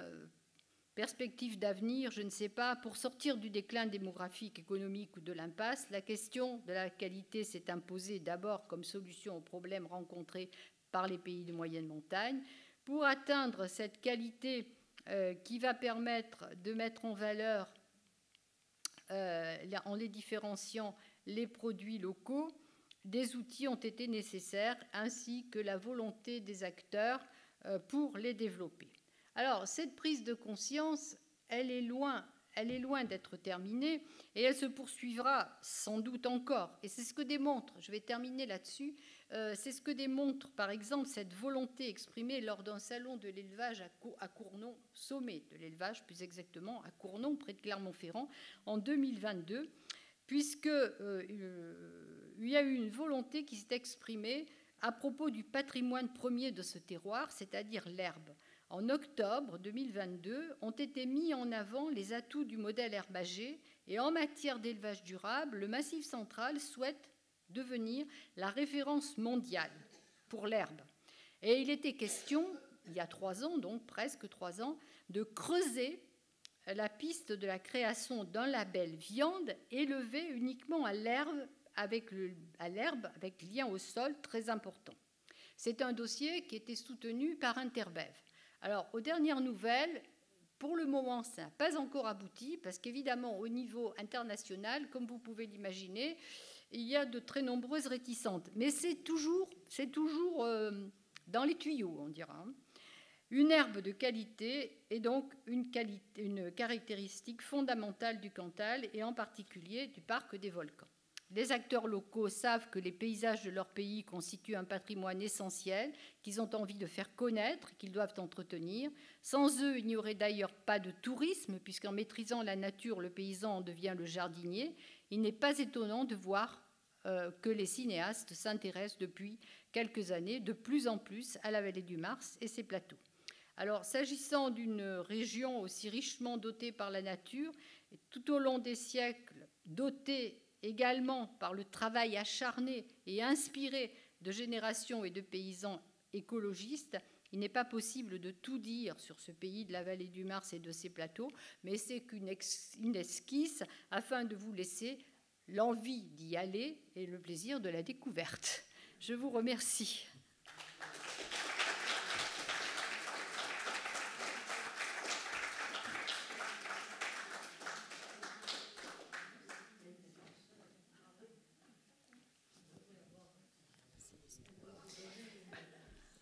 perspective d'avenir, je ne sais pas. Pour sortir du déclin démographique, économique ou de l'impasse, la question de la qualité s'est imposée d'abord comme solution aux problèmes rencontrés par les pays de moyenne montagne. Pour atteindre cette qualité qui va permettre de mettre en valeur, en les différenciant, les produits locaux, des outils ont été nécessaires, ainsi que la volonté des acteurs pour les développer. Alors, cette prise de conscience, elle est loin d'être terminée, et elle se poursuivra sans doute encore. Et c'est ce que démontre, je vais terminer là-dessus, c'est ce que démontre par exemple cette volonté exprimée lors d'un salon de l'élevage à Cournon, sommet de l'élevage plus exactement, à Cournon, près de Clermont-Ferrand, en 2022, puisqu'il y a eu une volonté qui s'est exprimée à propos du patrimoine premier de ce terroir, c'est-à-dire l'herbe. En octobre 2022, ont été mis en avant les atouts du modèle herbager, et en matière d'élevage durable, le Massif central souhaite devenir la référence mondiale pour l'herbe. Et il était question, il y a 3 ans, donc presque 3 ans, de creuser la piste de la création d'un label viande élevé uniquement à l'herbe, avec lien au sol très important. C'est un dossier qui était soutenu par Interbev. Alors, aux dernières nouvelles, pour le moment, ça n'a pas encore abouti, parce qu'évidemment, au niveau international, comme vous pouvez l'imaginer, il y a de très nombreuses réticentes. Mais c'est toujours dans les tuyaux, on dira. Une herbe de qualité est donc une caractéristique fondamentale du Cantal, et en particulier du parc des volcans. Les acteurs locaux savent que les paysages de leur pays constituent un patrimoine essentiel qu'ils ont envie de faire connaître, qu'ils doivent entretenir. Sans eux, il n'y aurait d'ailleurs pas de tourisme, puisqu'en maîtrisant la nature, le paysan en devient le jardinier. Il n'est pas étonnant de voir que les cinéastes s'intéressent depuis quelques années de plus en plus à la vallée du Mars et ses plateaux. Alors, s'agissant d'une région aussi richement dotée par la nature, et tout au long des siècles dotée également par le travail acharné et inspiré de générations et de paysans écologistes, il n'est pas possible de tout dire sur ce pays de la vallée du Mars et de ses plateaux, mais c'est qu'une esquisse afin de vous laisser l'envie d'y aller et le plaisir de la découverte. Je vous remercie.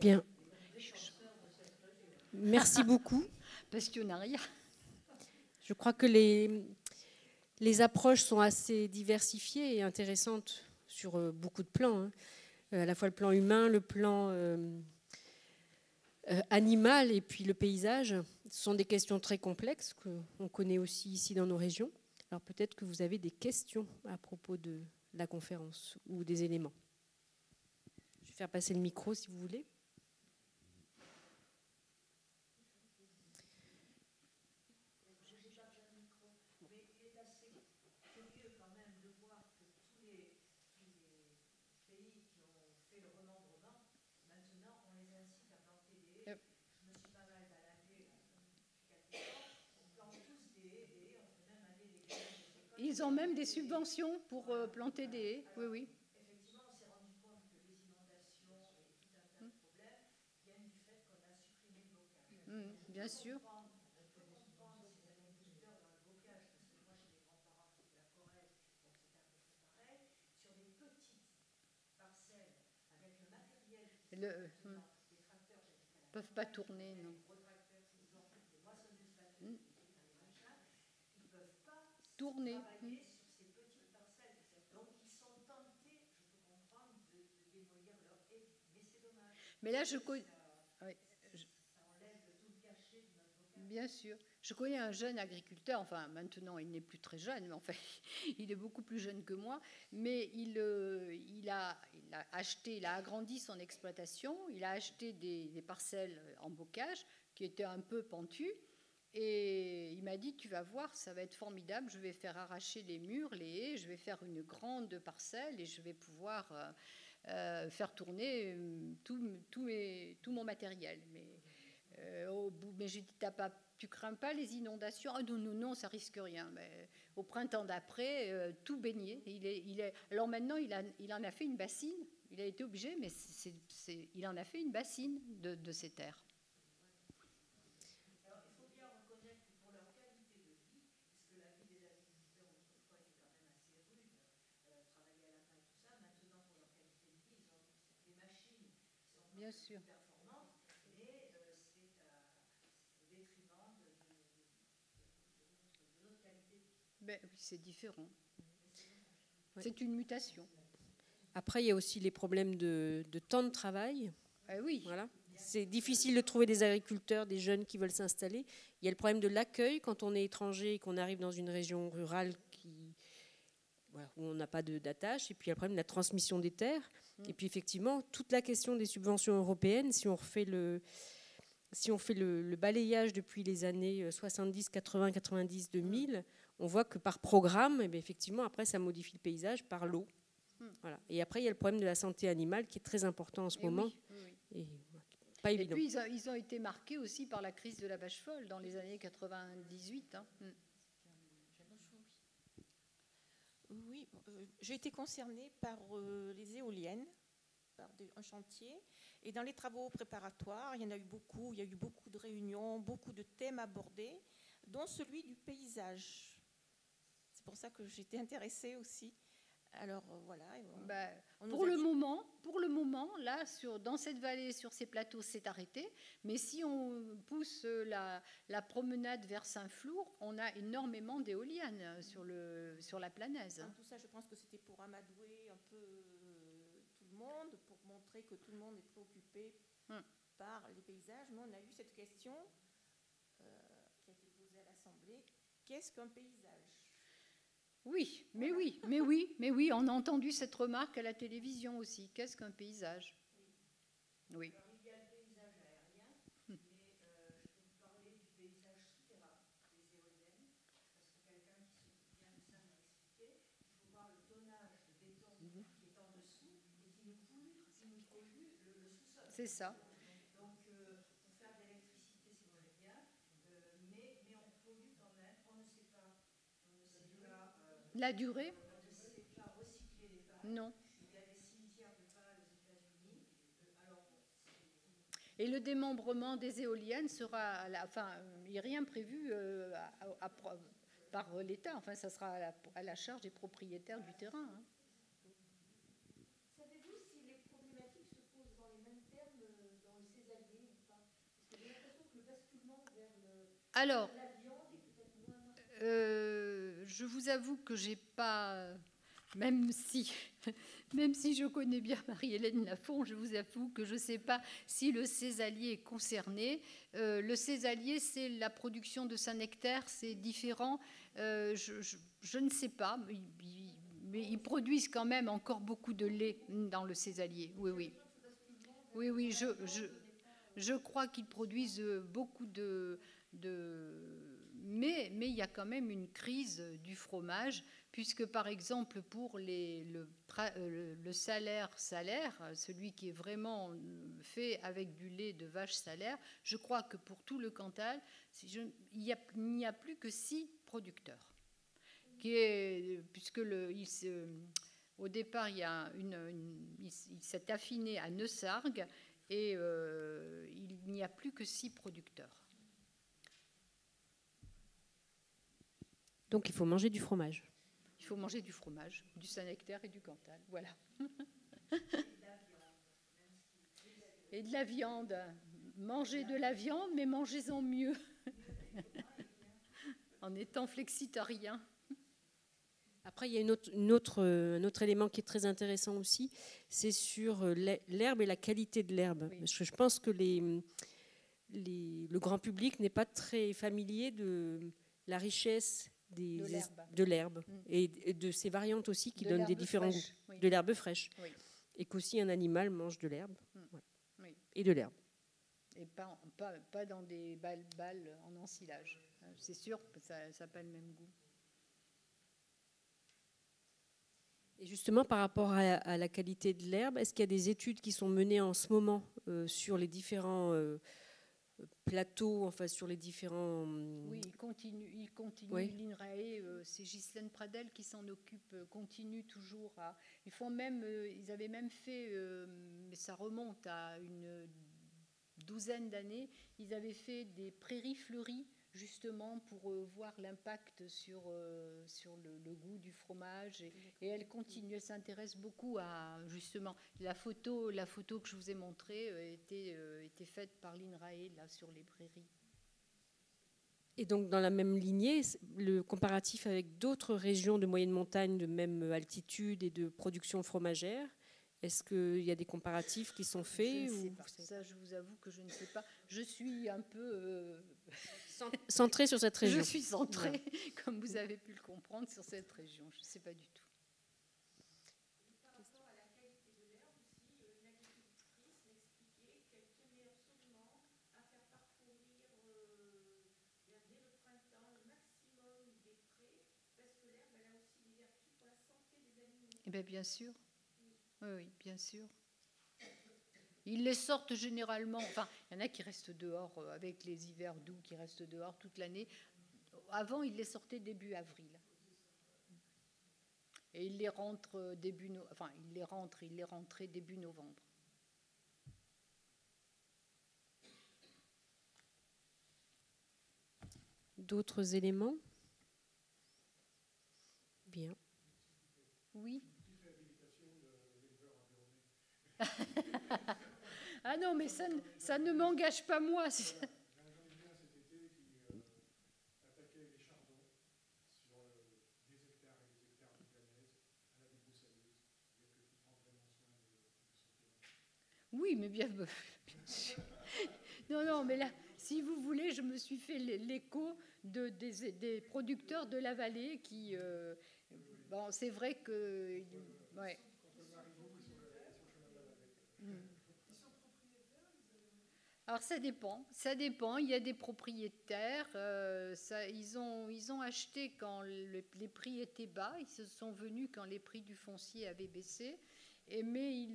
Bien. Merci beaucoup. Passionnariat. Je crois que les approches sont assez diversifiées et intéressantes sur beaucoup de plans. À la fois le plan humain, le plan animal et puis le paysage. Ce sont des questions très complexes qu'on connaît aussi ici dans nos régions. Alors peut-être que vous avez des questions à propos de la conférence ou des éléments. Je vais faire passer le micro si vous voulez. Ils ont même des subventions pour planter des haies. Oui, oui. Effectivement, on s'est rendu compte que les inondations et tout un tas de problèmes viennent du fait qu'on a supprimé le bocage. Bien sûr. On peut comprendre ces agriculteurs dans le bocage, parce que moi, chez mes grands-parents, c'était la Corrèze, bon, c'était à peu près pareil. Sur des petites parcelles, avec le matériel qui les tracteurs, ne peuvent pas tourner, non. Tourner. Travailler sur ces petites parcelles. Donc, ils sont tentés, je peux comprendre, de démolir leur haie. Mais c'est dommage. Mais là, je connais. Ça enlève tout le cachet de notre bocage. Bien sûr. Je connais un jeune agriculteur, enfin maintenant il n'est plus très jeune, mais enfin il est beaucoup plus jeune que moi, mais il a agrandi son exploitation, il a acheté des parcelles en bocage qui étaient un peu pentues. Et il m'a dit, tu vas voir, ça va être formidable, je vais faire arracher les murs, les haies, je vais faire une grande parcelle et je vais pouvoir faire tourner tout mon matériel. Mais j'ai dit, tu crains pas les inondations? Ah non, ça risque rien. Mais au printemps d'après, tout baignait. Alors maintenant, il en a fait une bassine. Il a été obligé, mais il en a fait une bassine de ces terres. sûr. performante, mais c'est au détriment de notre qualité. Ben, oui, c'est différent. C'est une mutation. Après, il y a aussi les problèmes de temps de travail. Ah oui. Voilà. C'est difficile de trouver des agriculteurs, des jeunes qui veulent s'installer. Il y a le problème de l'accueil quand on est étranger et qu'on arrive dans une région rurale voilà, où on n'a pas d'attache. Et puis il y a le problème de la transmission des terres. Et puis effectivement, toute la question des subventions européennes, si on fait le balayage depuis les années 70, 80, 90, 2000, on voit que par programme, eh bien, effectivement, après, ça modifie le paysage par l'eau. Voilà. Et après, il y a le problème de la santé animale qui est très important en ce moment. Oui. Et pas évident. Et puis, ils ont été marqués aussi par la crise de la vache folle dans les années 98. Hein. Oui, j'ai été concernée par les éoliennes, par un chantier. Et dans les travaux préparatoires, il y a eu beaucoup de réunions, beaucoup de thèmes abordés, dont celui du paysage. C'est pour ça que j'étais intéressée aussi. Alors voilà. Pour le moment, là, dans cette vallée, sur ces plateaux, c'est arrêté. Mais si on pousse la promenade vers Saint-Flour, on a énormément d'éoliennes sur la Planaise. Tout ça, je pense que c'était pour amadouer un peu tout le monde, pour montrer que tout le monde est préoccupé par les paysages. Mais on a eu cette question qui a été posée à l'Assemblée. Qu'est-ce qu'un paysage ? Oui, mais oui, on a entendu cette remarque à la télévision aussi. Qu'est-ce qu'un paysage ? Oui. Alors, il y a le paysage aérien, mais je peux vous parler du paysage souterrain des éoliennes, parce que quelqu'un qui s'occupe bien de ça m'a expliqué qu'il faut voir le tonnage de béton qui est en dessous et qui ne pollue le sous-sol. C'est ça. Donc, pour faire de l'électricité, c'est très bien, mais on pollue quand même. On ne sait pas. La durée ? On ne sait pas recycler les pales. Non. Il y a des cimetières de pales aux États-Unis. Et le démembrement des éoliennes sera, il n'y a rien prévu par l'État. Enfin, ça sera à la charge des propriétaires du terrain. Hein. Savez-vous si les problématiques se posent dans les mêmes termes dans le césalier ou pas ? Parce que j'ai l'impression que le basculement vers la viande est peut-être moins... Je vous avoue que j'ai pas, même si je connais bien Marie-Hélène Lafont, je vous avoue que je ne sais pas si le césalier est concerné. Le césalier, c'est la production de Saint-Nectaire, c'est différent. Je ne sais pas, mais ils produisent quand même encore beaucoup de lait dans le césalier. Oui, je crois qu'ils produisent beaucoup mais il y a quand même une crise du fromage, puisque par exemple pour le salaire, celui qui est vraiment fait avec du lait de vache salaire, je crois que pour tout le Cantal, il n'y a plus que 6 producteurs. Au départ, il s'est affiné à Neussargues et il n'y a plus que 6 producteurs. Donc il faut manger du fromage. Il faut manger du fromage, du Saint-Nectaire et du Cantal, voilà. Et de la viande. Mangez de la viande, mais mangez-en mieux. En étant flexitarien. Après, il y a un autre élément qui est très intéressant aussi, c'est sur l'herbe et la qualité de l'herbe. Oui. Parce que je pense que le grand public n'est pas très familier de la richesse de l'herbe et de ses variantes aussi qui donnent des différents goûts. Oui. De l'herbe fraîche. Oui. Et qu'aussi un animal mange de l'herbe. Oui. Et de l'herbe. Et pas dans des balles en ensilage. C'est sûr que ça n'a pas le même goût. Et justement, par rapport à la qualité de l'herbe, est-ce qu'il y a des études qui sont menées en ce moment sur les différents plateaux, enfin sur les différents... Oui, il continue. Oui. L'INRAE, c'est Ghislaine Pradel qui s'en occupe, continue toujours à... Ils avaient même fait, mais ça remonte à une douzaine d'années, ils avaient fait des prairies fleuries justement pour voir l'impact sur le goût du fromage. Et elle continue, elle s'intéresse beaucoup à, justement, la photo que je vous ai montrée était faite par l'INRAE, là, sur les prairies. Et donc, dans la même lignée, le comparatif avec d'autres régions de moyenne montagne de même altitude et de production fromagère, est-ce qu'il y a des comparatifs qui sont faits? Je ne sais pas. Ça, je vous avoue que je ne sais pas. Je suis un peu... centrée sur cette région. Je suis centrée, comme vous avez pu le comprendre, sur cette région. Je ne sais pas du tout. Par rapport à la qualité de l'herbe aussi, une agricultrice m'expliquait qu'elle tenait absolument à faire parcourir dès le printemps le maximum des prés, parce que l'herbe elle a aussi des vertus pour la santé des animaux. Eh bien, bien sûr. Oui, bien sûr. Ils les sortent généralement, enfin, il y en a qui restent dehors avec les hivers doux, qui restent dehors toute l'année. Avant, ils les sortaient début avril. Et ils les rentrent ils les rentraient début novembre. D'autres éléments? Bien. Oui. Ah non, mais ça ne m'engage pas moi. J'en ai vu un cet été qui attaquait les chardons sur des hectares et des hectares de planète à la débroussailleuse. C'est-à-dire qu'il faut prendre vraiment soin de son terrain. Oui, mais bien sûr. Non, mais là, si vous voulez, je me suis fait l'écho des producteurs de la vallée qui... bon, c'est vrai que... Ouais. Alors ça dépend. Il y a des propriétaires, ils ont acheté quand les prix étaient bas, ils se sont venus quand les prix du foncier avaient baissé, mais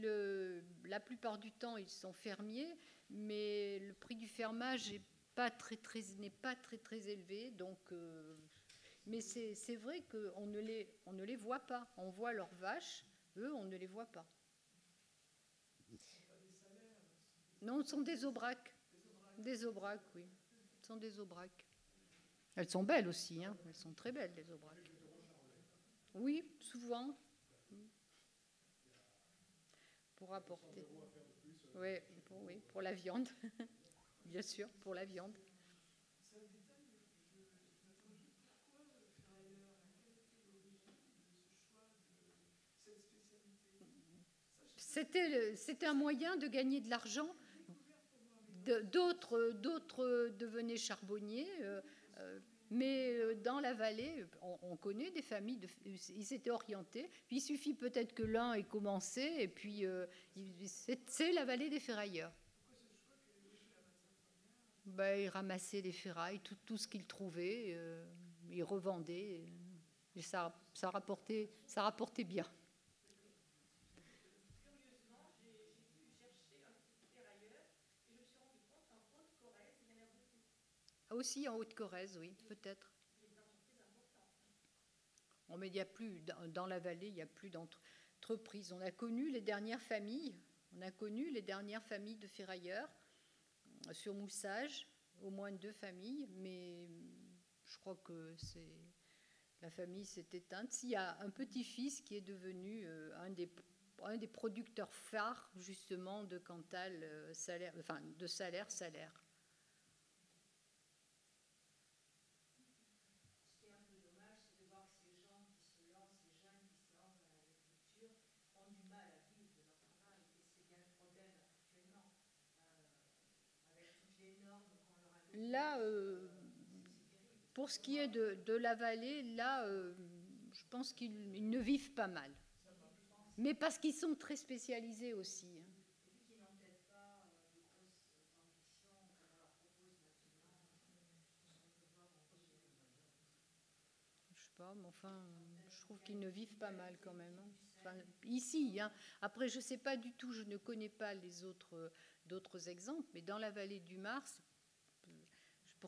la plupart du temps ils sont fermiers, mais le prix du fermage n'est pas très élevé, donc... mais c'est vrai qu'on ne les voit pas. On voit leurs vaches, eux on ne les voit pas. Non, ce sont des aubracs. Des aubracs, oui. Ce sont des aubracs. Elles sont belles aussi, hein. Elles sont très belles, les aubracs. Oui, souvent. Pour apporter. Oui, pour la viande. Bien sûr, pour la viande. C'était un moyen de gagner de l'argent. D'autres devenaient charbonniers, mais dans la vallée, on connaît des familles, ils s'étaient orientés. Puis il suffit peut-être que l'un ait commencé, et puis c'est la vallée des ferrailleurs. Ben, ils ramassaient les ferrailles, tout ce qu'ils trouvaient, ils revendaient, et ça rapportait bien. Aussi en Haute-Corrèze, oui, peut-être. Oh, mais il y a plus, dans la vallée, il n'y a plus d'entreprises. On a connu les dernières familles de ferrailleurs sur Moussage, au moins 2 familles, mais je crois que la famille s'est éteinte. Il y a un petit-fils qui est devenu un des producteurs phares, justement, de Cantal, de Salaire. Là, pour ce qui est de la vallée, là, je pense qu'ils ne vivent pas mal. Mais parce qu'ils sont très spécialisés aussi. Je sais pas, mais enfin, je trouve qu'ils ne vivent pas mal quand même. Enfin, ici, hein. Après, je ne sais pas du tout, je ne connais pas les d'autres exemples, mais dans la vallée du Mars,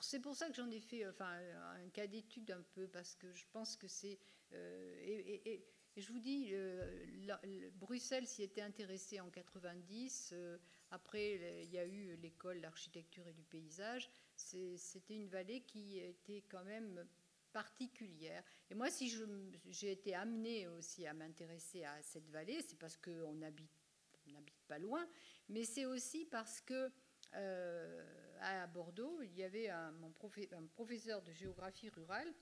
c'est pour ça que j'en ai fait un cas d'étude un peu, parce que je pense que c'est... et je vous dis, Bruxelles s'y était intéressée en 90, Après, il y a eu l'école d'architecture et du paysage. C'était une vallée qui était quand même particulière. Et moi, si j'ai été amenée aussi à m'intéresser à cette vallée, c'est parce qu'on n'habite pas loin, mais c'est aussi parce que à Bordeaux, il y avait un professeur de géographie rurale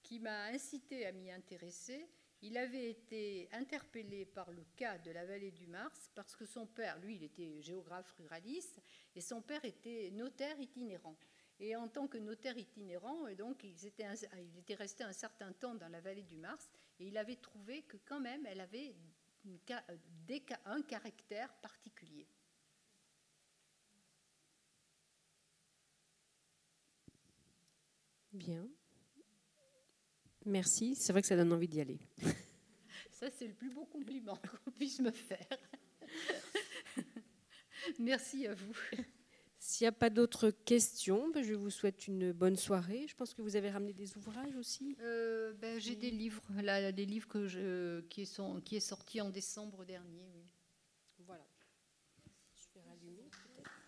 qui m'a incité à m'y intéresser. Il avait été interpellé par le cas de la vallée du Mars parce que son père, lui, il était géographe ruraliste et son père était notaire itinérant. Et en tant que notaire itinérant, et donc il était resté un certain temps dans la vallée du Mars et il avait trouvé que quand même elle avait un caractère particulier. Bien. Merci. C'est vrai que ça donne envie d'y aller. Ça, c'est le plus beau compliment qu'on puisse me faire. Merci à vous. S'il n'y a pas d'autres questions, je vous souhaite une bonne soirée. Je pense que vous avez ramené des ouvrages aussi. J'ai des livres, là, des livres qui est sorti en décembre dernier. Oui. Voilà. Je vais rallumer peut-être.